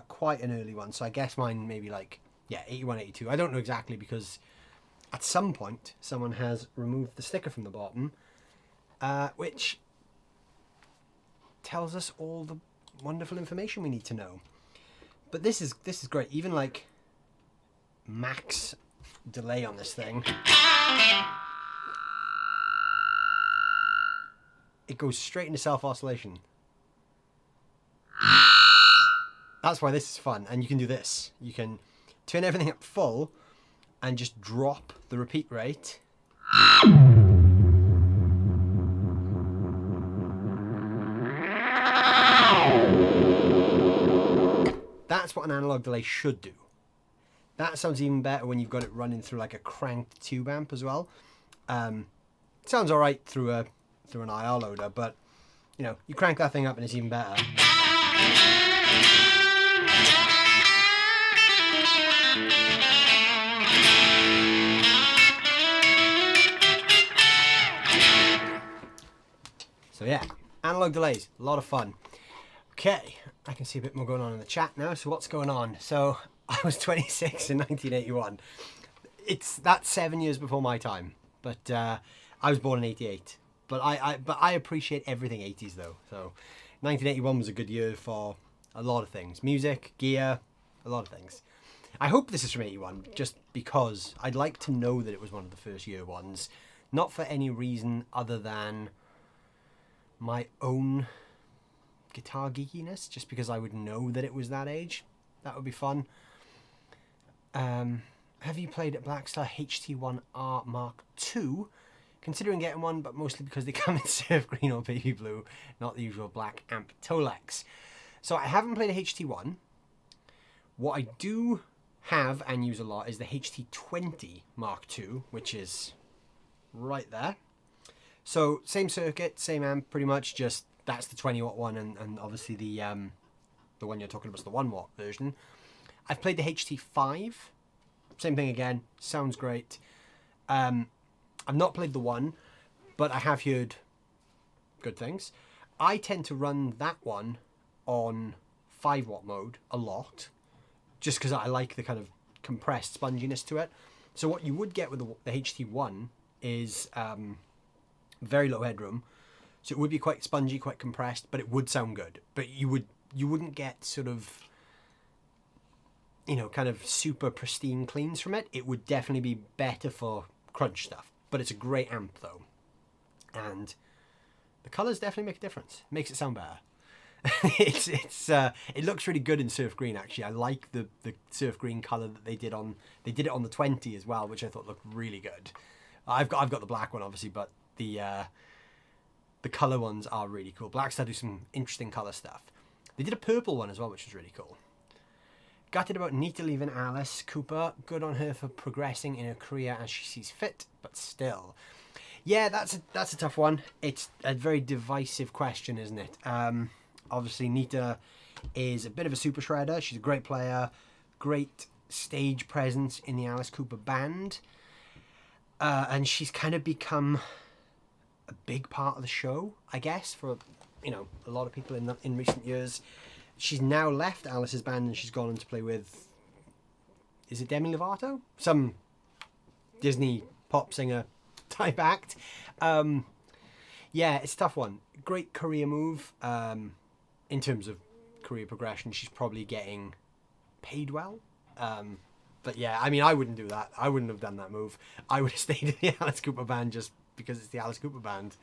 quite an early one, so I guess mine maybe like, yeah, 81, 82. I don't know exactly, because at some point someone has removed the sticker from the bottom, which tells us all the wonderful information we need to know. But this is great. Even like max delay on this thing, it goes straight into self-oscillation. That's why this is fun. And you can do this. You can turn everything up full and just drop the repeat rate. That's what an analog delay should do. That sounds even better when you've got it running through like a cranked tube amp as well. It sounds all right through an IR loader, but you know, you crank that thing up and it's even better. So yeah, analog delays, a lot of fun. Okay, I can see a bit more going on in the chat now. So what's going on? So I was 26 in 1981. That's 7 years before my time, but I was born in 88. But I appreciate everything 80s though. So 1981 was a good year for a lot of things. Music, gear, a lot of things. I hope this is from 81, just because I'd like to know that it was one of the first year ones. Not for any reason other than my own guitar geekiness, just because I would know that it was that age. That would be fun. Have you played a Blackstar HT1R Mark II? Considering getting one, but mostly because they come in surf green or baby blue, not the usual black amp Tolex. So I haven't played a HT1. What I do have and use a lot is the HT20 Mark II, which is right there. So same circuit, same amp, pretty much. Just that's the 20 watt one, and obviously the one you're talking about is the 1 watt version. I've played the HT5. Same thing again. Sounds great. I've not played the one, but I have heard good things. I tend to run that one on 5 watt mode a lot, just because I like the kind of compressed sponginess to it. So what you would get with the HT1 is very low headroom, so it would be quite spongy, quite compressed, but it would sound good. But you wouldn't get sort of, you know, kind of super pristine cleans from it. It would definitely be better for crunch stuff. But it's a great amp though, and the colours definitely make a difference. Makes it sound better. It looks really good in surf green actually. I like the surf green colour that they did it on the 20 as well, which I thought looked really good. I've got the black one obviously, but the colour ones are really cool. Blackstar do some interesting colour stuff. They did a purple one as well, which was really cool. Gutted about Nita leaving Alice Cooper. Good on her for progressing in her career as she sees fit, but still. Yeah, that's a tough one. It's a very divisive question, isn't it? Obviously, Nita is a bit of a super shredder. She's a great player, great stage presence in the Alice Cooper band. And she's kind of become a big part of the show, I guess, for, you know, a lot of people in recent years. She's now left Alice's band and she's gone on to play with, is it Demi Lovato? Some Disney pop singer type act. Yeah, it's a tough one. Great career move. In terms of career progression, she's probably getting paid well. But yeah, I mean, I wouldn't do that. I wouldn't have done that move. I would have stayed in the Alice Cooper band just because it's the Alice Cooper band.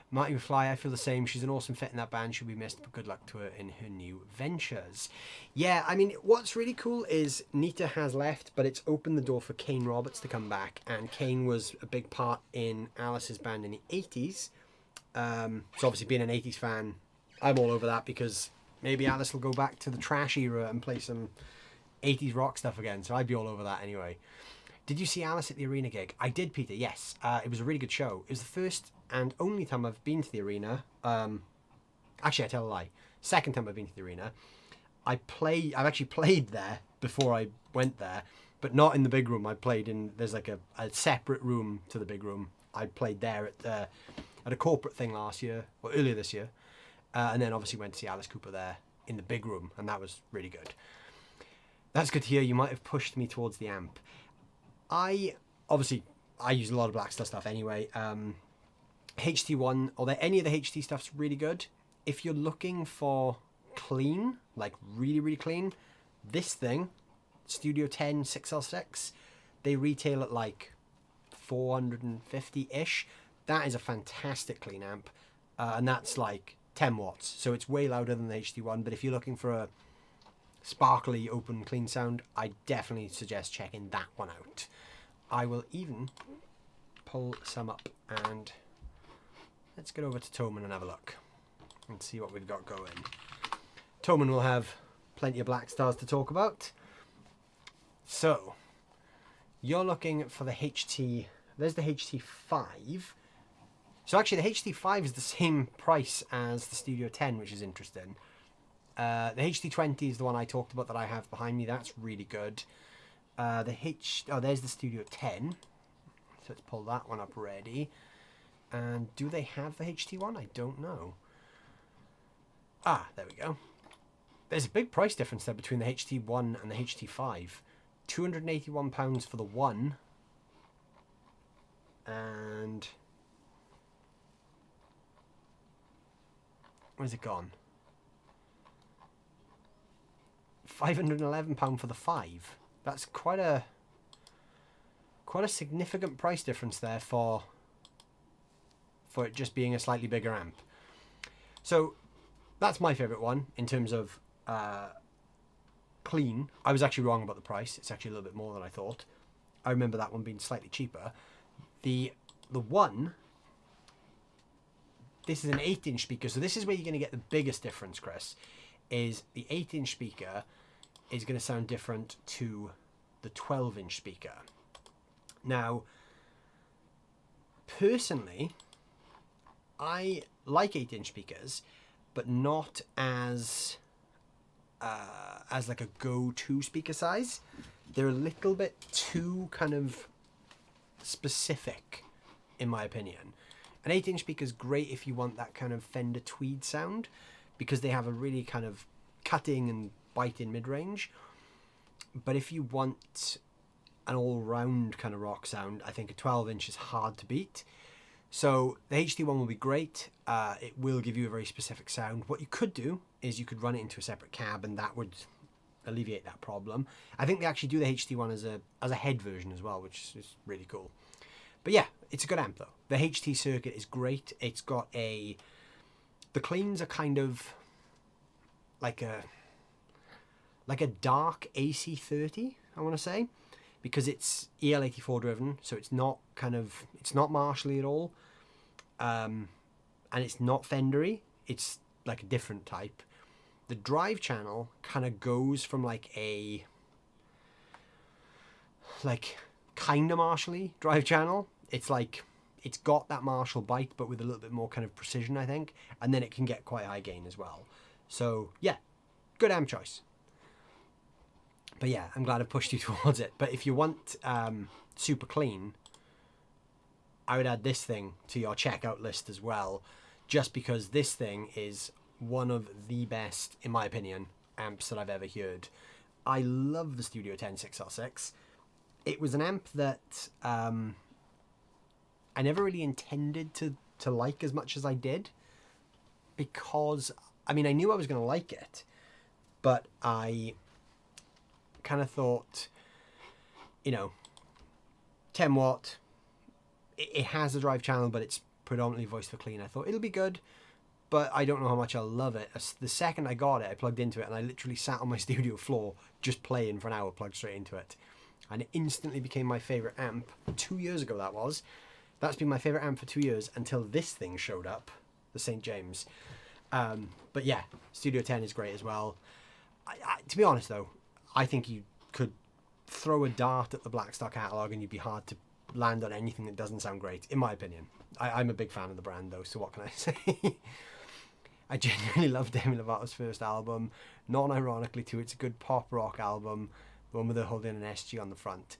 Marty McFly, I feel the same. She's an awesome fit in that band. She'll be missed, but good luck to her in her new ventures. Yeah, I mean, what's really cool is Nita has left, but it's opened the door for Kane Roberts to come back. And Kane was a big part in Alice's band in the 80s. So obviously being an 80s fan, I'm all over that because maybe Alice will go back to the trash era and play some 80s rock stuff again. So I'd be all over that anyway. Did you see Alice at the arena gig? I did, Peter, yes. It was a really good show. It was the first and only time I've been to the arena. Actually, I tell a lie. Second time I've been to the arena. I've actually played there before I went there, but not in the big room. I played in, there's like a separate room to the big room. I played there at a corporate thing last year, or earlier this year. And then obviously went to see Alice Cooper there in the big room, and that was really good. That's good to hear. You might have pushed me towards the amp. I use a lot of Blackstar stuff anyway. HT1, although any of the HT stuff's really good. If you're looking for clean, like really, really clean, this thing, Studio 10 6L6, they retail at like 450-ish. That is a fantastic clean amp. And that's like 10 watts. So it's way louder than the HT1. But if you're looking for a sparkly, open, clean sound, I definitely suggest checking that one out. I will even pull some up and let's get over to Toman and have a look and see what we've got going. Toman will have plenty of Blackstars to talk about. So, you're looking for the HT, there's the HT5. So actually the HT5 is the same price as the Studio 10, which is interesting. The HT20 is the one I talked about that I have behind me. That's really good. There's the Studio 10. So let's pull that one up ready. And do they have the HT1? I don't know. Ah, there we go. There's a big price difference there between the HT1 and the HT5. £281 for the one. And where's it gone? £511 for the 5. That's quite a significant price difference there for it just being a slightly bigger amp. So that's my favorite one in terms of clean. I was actually wrong about the price. It's actually a little bit more than I thought. I remember that one being slightly cheaper. The one, this is an 8-inch speaker, so this is where you're going to get the biggest difference, Chris, is the 8-inch speaker is going to sound different to the 12-inch speaker. Now, personally, I like 8-inch speakers, but not as like a go-to speaker size. They're a little bit too kind of specific, in my opinion. An 8-inch speaker is great if you want that kind of Fender tweed sound, because they have a really kind of cutting and biting mid-range. But if you want an all-round kind of rock sound, I think a 12-inch is hard to beat. So the HD one will be great. It will give you a very specific sound. What you could do is you could run it into a separate cab, and that would alleviate that problem. I think they actually do the HD one as a head version as well, which is really cool. But yeah, it's a good amp though. The HT circuit is great. It's got the cleans are kind of like a dark AC30, I want to say, because it's EL84 driven, so it's not Marshally at all, and it's not Fendery. It's like a different type. The drive channel kind of goes from like kind of Marshally drive channel. It's like, it's got that Marshall bite, but with a little bit more kind of precision, I think. And then it can get quite high gain as well. So yeah, good amp choice. But yeah, I'm glad I pushed you towards it. But if you want super clean, I would add this thing to your checkout list as well, just because this thing is one of the best, in my opinion, amps that I've ever heard. I love the Studio 10 6R6. It was an amp that I never really intended to like as much as I did, because, I mean, I knew I was going to like it, but I kind of thought, you know, 10 watt, it has a drive channel, but it's predominantly voice for clean. I thought it'll be good, but I don't know how much I'll love it. The second I got it, I plugged into it, and I literally sat on my studio floor just playing for an hour, plugged straight into it. And it instantly became my favourite amp. 2 years ago that was. That's been my favourite amp for 2 years, until this thing showed up, the St. James. But yeah, Studio 10 is great as well. To be honest though, I think you could throw a dart at the Blackstar catalogue and you'd be hard to land on anything that doesn't sound great, in my opinion. I'm a big fan of the brand though, so what can I say? I genuinely love Demi Lovato's first album. Non-ironically too, it's a good pop rock album, the one with her holding an SG on the front.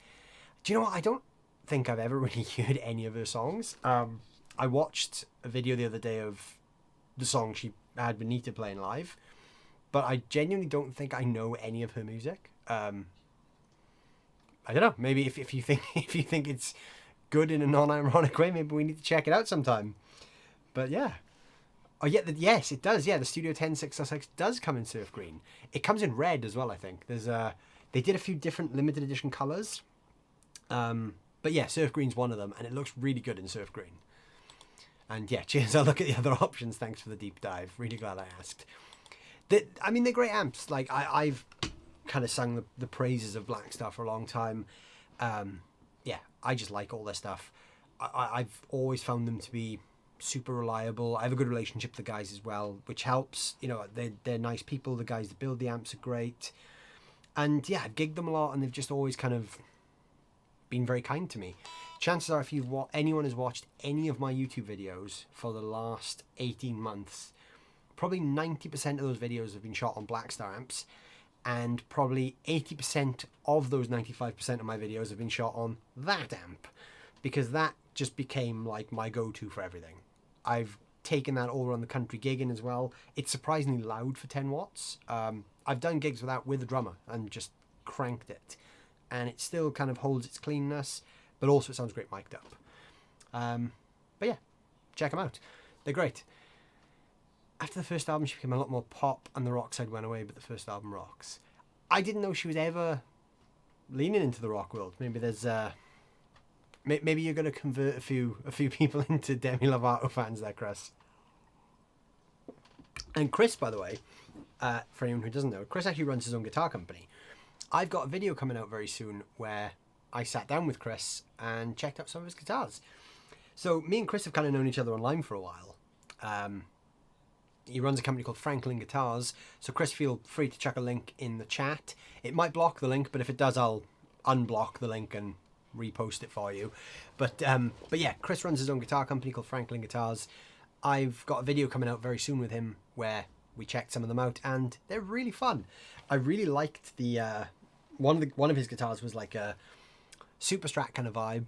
Do you know what? I don't think I've ever really heard any of her songs. I watched a video the other day of the song she had Benita playing live, but I genuinely don't think I know any of her music. I don't know. Maybe if you think it's good in a non-ironic way, maybe we need to check it out sometime. But yeah. Oh yeah, yes, it does. Yeah, the Studio 10 6R6 does come in surf green. It comes in red as well, I think. They did a few different limited edition colours. But yeah, surf green's one of them, and it looks really good in surf green. And yeah, cheers, I'll look at the other options. Thanks for the deep dive. Really glad I asked. I mean, they're great amps. Like, I've kind of sung the praises of Blackstar for a long time. Yeah, I just like all their stuff. I've always found them to be super reliable. I have a good relationship with the guys as well, which helps. You know, they're nice people. The guys that build the amps are great. And yeah, I've gigged them a lot, and they've just always kind of been very kind to me. Chances are, if anyone has watched any of my YouTube videos for the last 18 months, probably 90% of those videos have been shot on Blackstar amps, and probably 80% of those 95% of my videos have been shot on that amp, because that just became like my go-to for everything. I've taken that all around the country gigging as well. It's surprisingly loud for 10 watts. I've done gigs with a drummer and just cranked it, and it still kind of holds its cleanness, but also it sounds great mic'd up. But yeah, check them out. They're great. After the first album, she became a lot more pop, and the rock side went away, but the first album rocks. I didn't know she was ever leaning into the rock world. Maybe there's maybe you're going to convert a few people into Demi Lovato fans there, Chris. And Chris, by the way, for anyone who doesn't know, Chris actually runs his own guitar company. I've got a video coming out very soon where I sat down with Chris and checked out some of his guitars. So me and Chris have kind of known each other online for a while. He runs a company called Franklin Guitars. So Chris, feel free to chuck a link in the chat. It might block the link, but if it does, I'll unblock the link and repost it for you. But yeah, Chris runs his own guitar company called Franklin Guitars. I've got a video coming out very soon with him where we checked some of them out, and they're really fun. I really liked the one of his guitars was like a Super Strat kind of vibe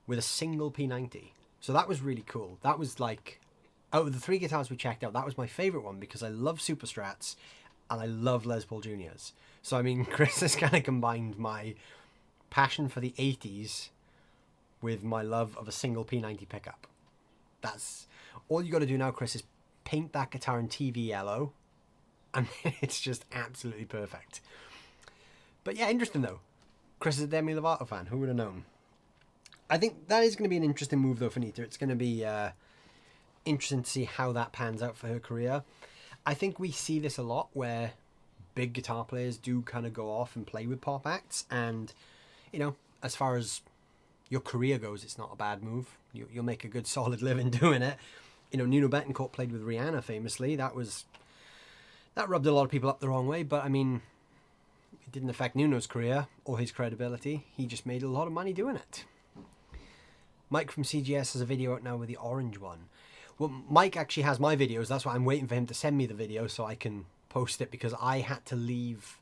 with a single P90. So that was really cool. That was like, out of the 3 guitars we checked out, that was my favorite one because I love Super Strats and I love Les Paul Juniors. So I mean, Chris has kind of combined my passion for the 80s with my love of a single P90 pickup. That's all you got to do now, Chris, is paint that guitar in TV yellow and it's just absolutely perfect. But yeah, interesting though. Chris is a Demi Lovato fan. Who would have known? I think that is going to be an interesting move though for Nita. It's going to be interesting to see how that pans out for her career. I think we see this a lot where big guitar players do kind of go off and play with pop acts, and you know, as far as your career goes, it's not a bad move. You'll make a good solid living doing it. You know, Nuno Betancourt played with Rihanna famously. That rubbed a lot of people up the wrong way, but I mean, it didn't affect Nuno's career or his credibility. He just made a lot of money doing it. Mike from CGS has a video out now with the orange one. Well, Mike actually has my videos. That's why I'm waiting for him to send me the video so I can post it, because I had to leave.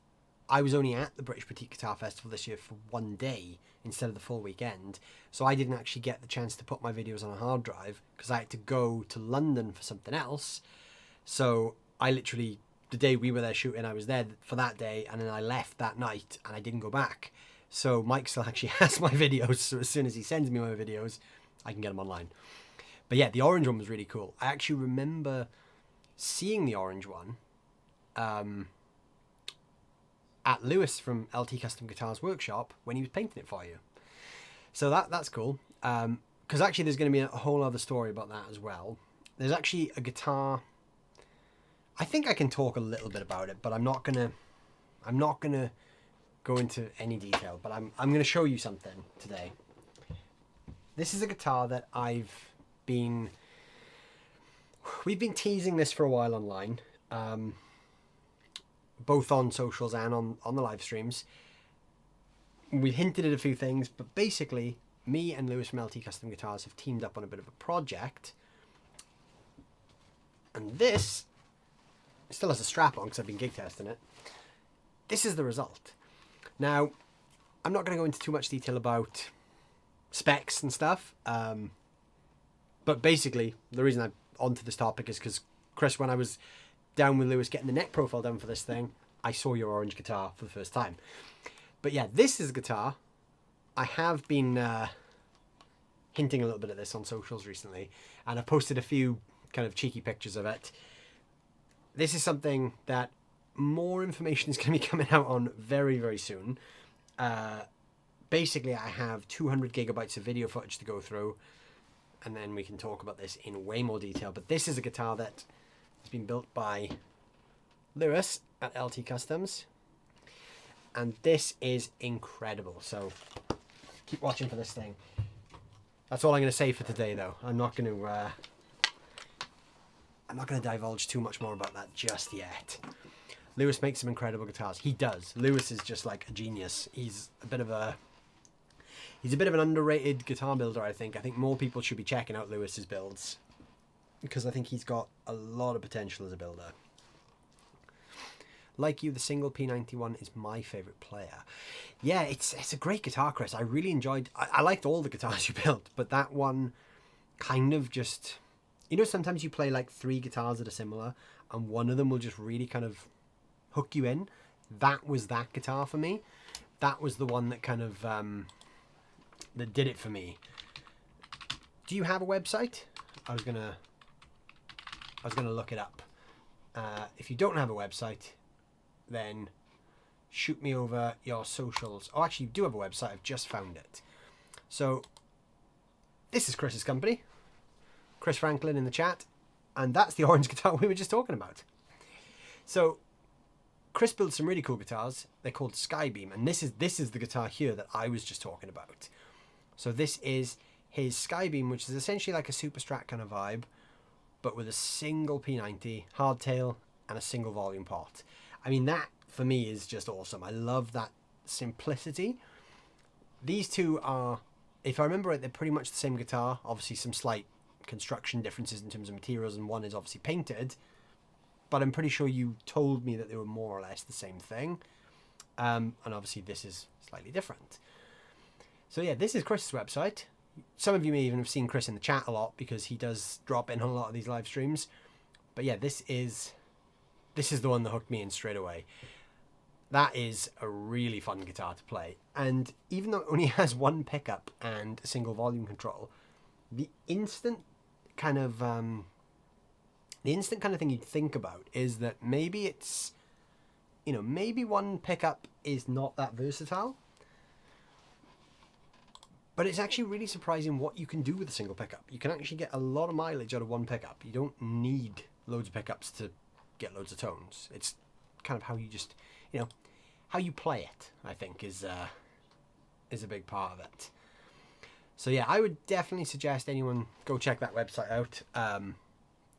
I was only at the British Petite Guitar Festival this year for one day instead of the full weekend. So I didn't actually get the chance to put my videos on a hard drive because I had to go to London for something else. So I literally, the day we were there shooting, I was there for that day, and then I left that night and I didn't go back. So Mike still actually has my videos, so as soon as he sends me my videos, I can get them online. But yeah, the orange one was really cool. I actually remember seeing the orange one at Lewis from LT Custom Guitars Workshop when he was painting it for you. So that's cool. Because actually there's going to be a whole other story about that as well. There's actually a guitar. I think I can talk a little bit about it, but I'm not gonna go into any detail. But I'm gonna show you something today. This is a guitar that we've been teasing this for a while online, both on socials and on the live streams. We hinted at a few things, but basically me and Lewis from LT Custom Guitars have teamed up on a bit of a project, and this still has a strap on because I've been gig testing it. This is the result. Now, I'm not going to go into too much detail about specs and stuff, but basically the reason I'm onto this topic is because, Chris, when I was down with Lewis getting the neck profile done for this thing, I saw your orange guitar for the first time. But yeah, this is a guitar. I have been hinting a little bit at this on socials recently, and I posted a few kind of cheeky pictures of it. This is something that more information is going to be coming out on very, very soon. Basically, I have 200 gigabytes of video footage to go through, and then we can talk about this in way more detail. But this is a guitar that has been built by Lewis at LT Customs, and this is incredible. So keep watching for this thing. That's all I'm going to say for today, though. I'm not going to divulge too much more about that just yet. Lewis makes some incredible guitars. He does. Lewis is just like a genius. He's a bit of an underrated guitar builder, I think. I think more people should be checking out Lewis's builds because I think he's got a lot of potential as a builder. Like you, the single P91 is my favorite player. Yeah, it's a great guitar, Chris. I really enjoyed. I liked all the guitars you built, but that one kind of just, you know, sometimes you play like 3 guitars that are similar, and one of them will just really kind of hook you in. That was that guitar for me. That was the one that kind of that did it for me. Do you have a website? I was gonna look it up. If you don't have a website, then shoot me over your socials. Oh, actually, you do have a website. I've just found it. So this is Chris's company, Chris Franklin in the chat, and that's the orange guitar we were just talking about. So Chris built some really cool guitars. They're called Skybeam, and this is the guitar here that I was just talking about. So this is his Skybeam, which is essentially like a Super Strat kind of vibe, but with a single P90 hardtail and a single volume pot. I mean, that for me is just awesome. I love that simplicity. These two are, if I remember right, they're pretty much the same guitar. Obviously some slight construction differences in terms of materials, and one is obviously painted, but I'm pretty sure you told me that they were more or less the same thing. And obviously this is slightly different. So yeah, this is Chris's website. Some of you may even have seen Chris in the chat a lot because he does drop in on a lot of these live streams. But yeah, this is the one that hooked me in straight away. That is a really fun guitar to play. And even though it only has one pickup and a single volume control, the instant kind of thing you'd think about is that maybe it's, you know, maybe one pickup is not that versatile. But it's actually really surprising what you can do with a single pickup. You can actually get a lot of mileage out of one pickup. You don't need loads of pickups to get loads of tones. It's kind of how you just, you know, how you play it, I think, is a big part of it. So yeah, I would definitely suggest anyone go check that website out.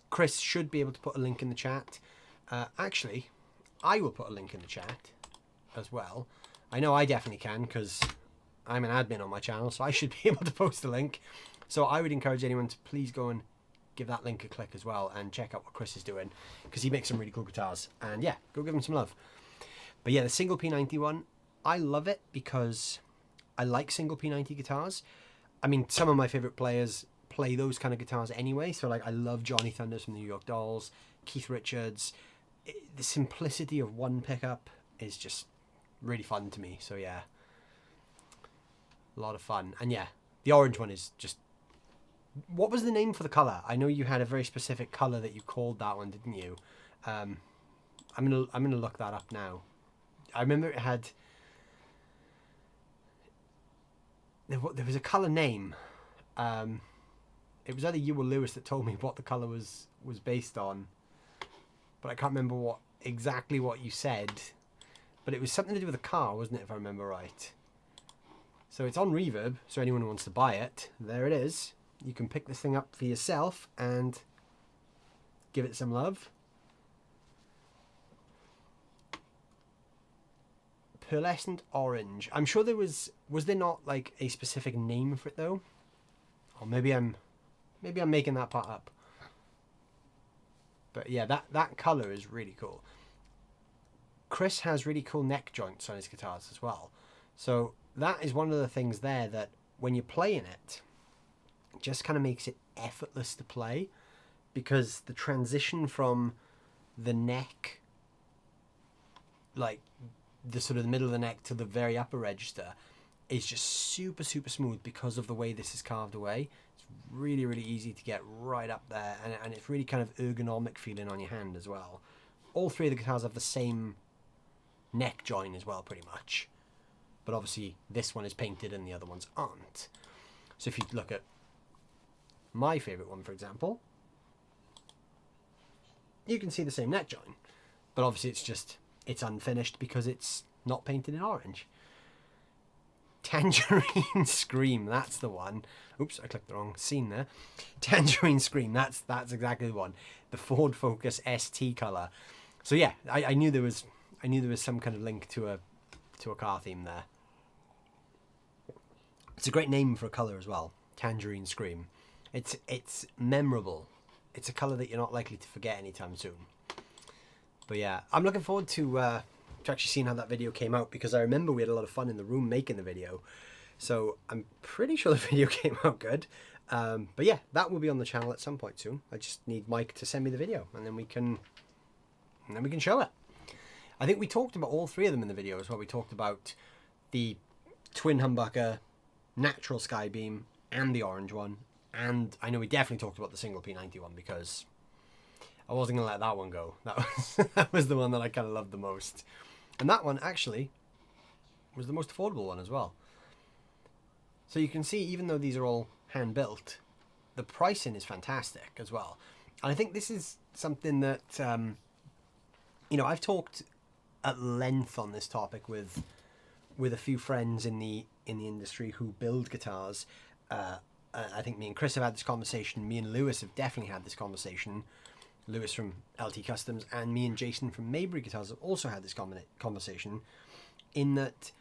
Chris should be able to put a link in the chat. Actually, I will put a link in the chat as well. I know I definitely can because I'm an admin on my channel, so I should be able to post a link. So I would encourage anyone to please go and give that link a click as well and check out what Chris is doing, because he makes some really cool guitars. And yeah, go give him some love. But yeah, the single P90 one, I love it because I like single P90 guitars. I mean, some of my favorite players play those kind of guitars anyway. So like, I love Johnny Thunders from the New York Dolls, Keith Richards. The simplicity of one pickup is just really fun to me. So yeah, a lot of fun. And yeah, the orange one is just, what was the name for the color? I know you had a very specific color that you called that one, didn't you? I'm gonna look that up now. I remember it had, there was a color name. It was either you or Lewis that told me what the color was based on, but I can't remember exactly what you said. But it was something to do with a car, wasn't it, if I remember right? So it's on Reverb, so anyone who wants to buy it, there it is. You can pick this thing up for yourself and give it some love. Pearlescent orange. I'm sure there was there not like a specific name for it though? Or maybe I'm making that part up. But yeah, that color is really cool. Chris has really cool neck joints on his guitars as well. So that is one of the things there that when you're playing it, just kind of makes it effortless to play, because the transition from the neck, like the sort of the middle of the neck to the very upper register, is just super smooth because of the way this is carved away. It's really easy to get right up there, and it's really kind of ergonomic feeling on your hand as well. All three of the guitars have the same neck join as well, pretty much, but obviously this one is painted and the other ones aren't. So if you look at my favorite one, for example, you can see the same neck join, but obviously it's unfinished because it's not painted in orange. Tangerine Scream, that's the one. Oops, I clicked the wrong scene there. Tangerine Scream, that's exactly the one. The Ford Focus ST color. So yeah, I knew there was some kind of link to a car theme there. It's a great name for a color as well. Tangerine Scream. It's memorable. It's a color that you're not likely to forget anytime soon. But yeah, I'm looking forward to actually seeing how that video came out, because I remember we had a lot of fun in the room making the video. So I'm pretty sure the video came out good. But yeah, that will be on the channel at some point soon. I just need Mike to send me the video, and then we can show it. I think we talked about all three of them in the video as well. We talked about the twin humbucker, natural Skybeam, and the orange one. And I know we definitely talked about the single P90 one, because I wasn't going to let that one go. That was the one that I kind of loved the most. And that one actually was the most affordable one as well. So you can see, even though these are all hand-built, the pricing is fantastic as well. And I think this is something that, you know, I've talked at length on this topic with a few friends in the industry who build guitars. I think me and Chris have had this conversation. Me and Lewis have definitely had this conversation. Lewis from LT Customs and me and Jason from Maybury Guitars have also had this conversation, in that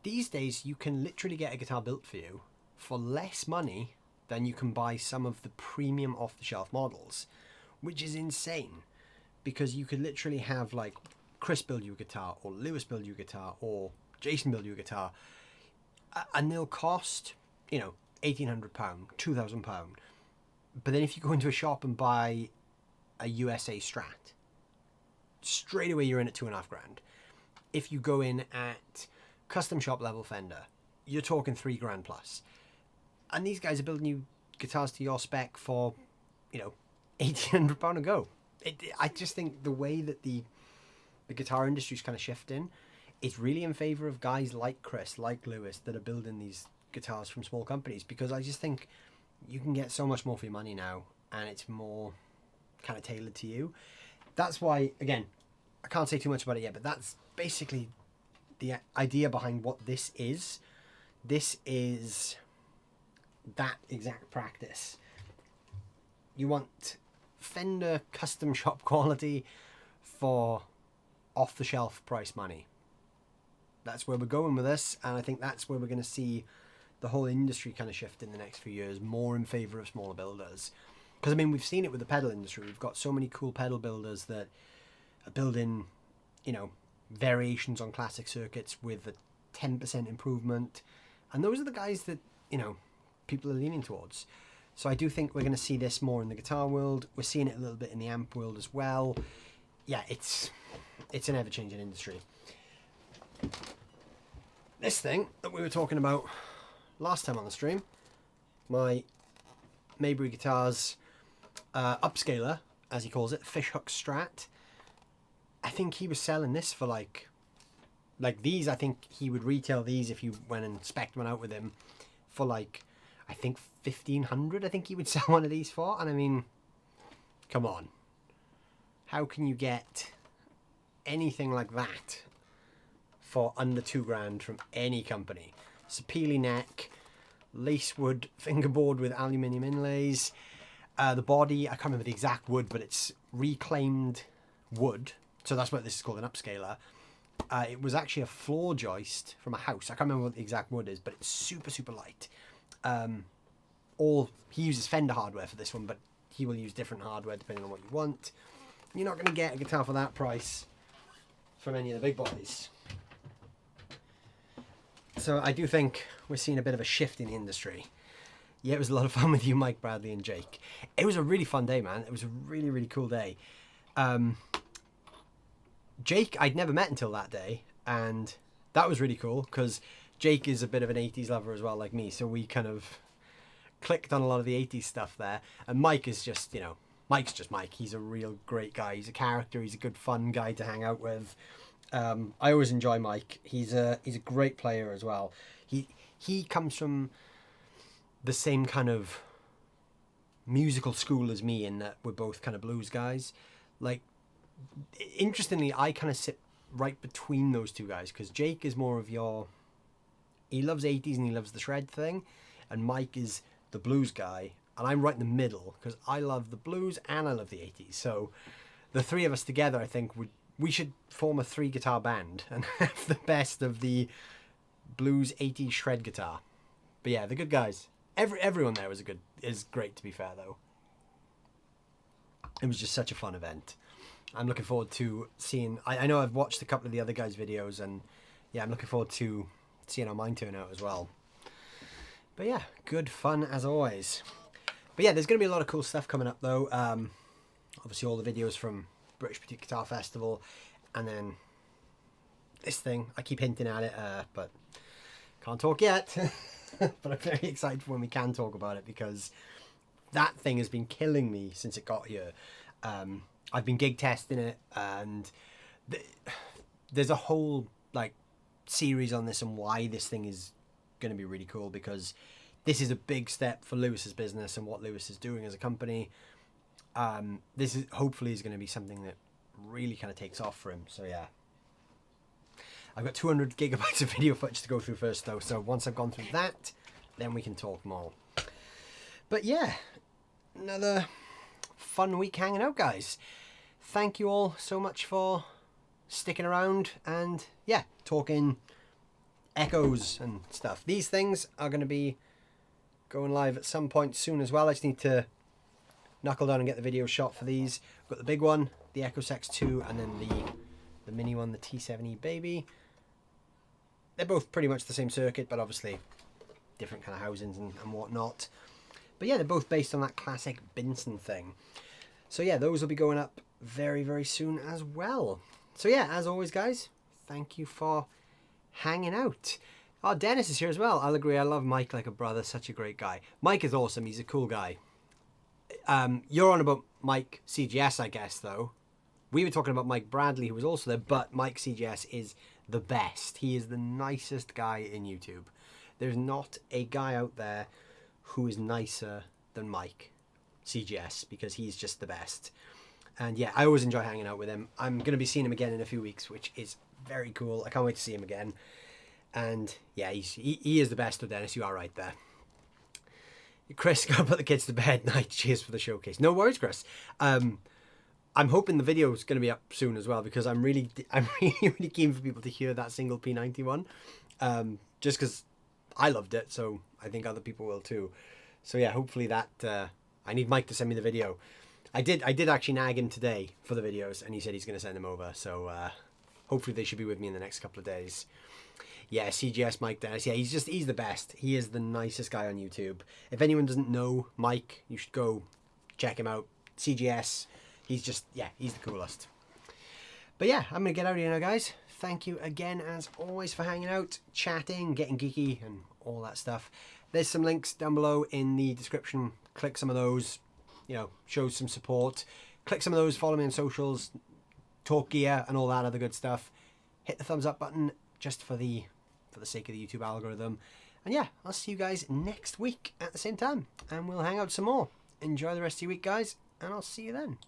these days you can literally get a guitar built for you for less money than you can buy some of the premium off-the-shelf models, which is insane, because you could literally have like Chris build you a guitar, or Lewis build you a guitar, or Jason build you a guitar, and they'll cost, you know, £1,800, £2,000. But then if you go into a shop and buy a USA Strat, straight away you're in at £2,500. If you go in at custom shop level Fender, you're talking £3,000 plus. And these guys are building you guitars to your spec for, you know, £1,800 a go. I just think the way that the guitar industry is kind of shifting is really in favour of guys like Chris, like Lewis, that are building these guitars from small companies, because I just think you can get so much more for your money now, and it's more kind of tailored to you. That's why, again, I can't say too much about it yet, but that's basically the idea behind what this is. This is that exact practice. You want Fender custom shop quality for off-the-shelf price money. That's where we're going with this, and I think that's where we're going to see the whole industry kind of shift in the next few years, more in favour of smaller builders. Because, I mean, we've seen it with the pedal industry. We've got so many cool pedal builders that are building, you know, variations on classic circuits with a 10% improvement. And those are the guys that, you know, people are leaning towards. So I do think we're going to see this more in the guitar world. We're seeing it a little bit in the amp world as well. Yeah, it's an ever-changing industry. This thing that we were talking about last time on the stream, my Maybury Guitars upscaler, as he calls it, Fishhook Strat. I think he was selling this for like these. I think he would retail these if you went and spec'd one out with him for like, I think 1,500. I think he would sell one of these for. And I mean, come on, how can you get anything like that for under £2,000 from any company? It's a peely neck, lacewood fingerboard with aluminium inlays. The body, I can't remember the exact wood, but it's reclaimed wood. So that's what this is called, an upscaler. It was actually a floor joist from a house. I can't remember what the exact wood is, but it's super, super light. He uses Fender hardware for this one, but he will use different hardware depending on what you want. You're not going to get a guitar for that price from any of the big boys. So I do think we're seeing a bit of a shift in the industry. Yeah, it was a lot of fun with you, Mike, Bradley, and Jake. It was a really fun day, man. It was a really, really cool day. Jake, I'd never met until that day, and that was really cool because Jake is a bit of an 80s lover as well, like me, so we kind of clicked on a lot of the 80s stuff there. And Mike is just, you know, Mike's just Mike. He's a real great guy. He's a character. He's a good, fun guy to hang out with. I always enjoy Mike. He's a great player as well. He comes from the same kind of musical school as me in that we're both kind of blues guys. Like, interestingly, I kind of sit right between those two guys, because Jake is more of he loves 80s and he loves the shred thing, and Mike is the blues guy, and I'm right in the middle because I love the blues and I love the 80s. So the three of us together, I think we should form a 3-guitar band and have the best of the blues 80s shred guitar. But yeah, the good guys. Everyone there is great, to be fair, though. It was just such a fun event. I'm looking forward to seeing... I know I've watched a couple of the other guys' videos, and yeah, I'm looking forward to seeing how mine turn out as well. But yeah, good fun as always. But yeah, there's going to be a lot of cool stuff coming up, though. Obviously, all the videos from British Petite Guitar Festival, and then this thing. I keep hinting at it, but can't talk yet. But I'm very excited for when we can talk about it, because that thing has been killing me since it got here. I've been gig testing it, and there's a whole like series on this and why this thing is going to be really cool, because this is a big step for Lewis's business and what Lewis is doing as a company. This is hopefully going to be something that really kind of takes off for him. So yeah, I've got 200 gigabytes of video footage to go through first though, so once I've gone through that, then we can talk more. But yeah, another fun week hanging out, guys. Thank you all so much for sticking around and yeah, talking echoes and stuff. These things are going to be going live at some point soon as well. I just need to knuckle down and get the video shot for these. I've got the big one, the Ecosex 2, and then the mini one, the T7e Baby. They're both pretty much the same circuit, but obviously different kind of housings and whatnot. But yeah, they're both based on that classic Binson thing. So yeah, those will be going up very, very soon as well. So yeah, as always, guys, thank you for hanging out. Oh, Dennis is here as well. I'll agree. I love Mike like a brother. Such a great guy. Mike is awesome. He's a cool guy. You're on about Mike CGS, I guess, though. We were talking about Mike Bradley, who was also there, but Mike CGS is the best. He is the nicest guy in YouTube. There's not a guy out there who is nicer than Mike CGS, because he's just the best. And yeah, I always enjoy hanging out with him. I'm going to be seeing him again in a few weeks, which is very cool. I can't wait to see him again. And yeah, he is the best of Dennis. You are right there. Chris, go put the kids to bed. Night. Cheers for the showcase. No worries, Chris. I'm hoping the video is going to be up soon as well, because I'm really keen for people to hear that single P91. Just because I loved it, so I think other people will too. So yeah, hopefully that. I need Mike to send me the video. I did actually nag him today for the videos, and he said he's going to send them over. So hopefully they should be with me in the next couple of days. Yeah, CGS Mike Dennis. Yeah, he's the best. He is the nicest guy on YouTube. If anyone doesn't know Mike, you should go check him out. CGS. He's just, yeah, he's the coolest. But yeah, I'm going to get out of here now, guys. Thank you again, as always, for hanging out, chatting, getting geeky, and all that stuff. There's some links down below in the description. Click some of those, you know, show some support. Click some of those, follow me on socials, talk gear, and all that other good stuff. Hit the thumbs up button just for the sake of the YouTube algorithm. And yeah, I'll see you guys next week at the same time, and we'll hang out some more. Enjoy the rest of your week, guys, and I'll see you then.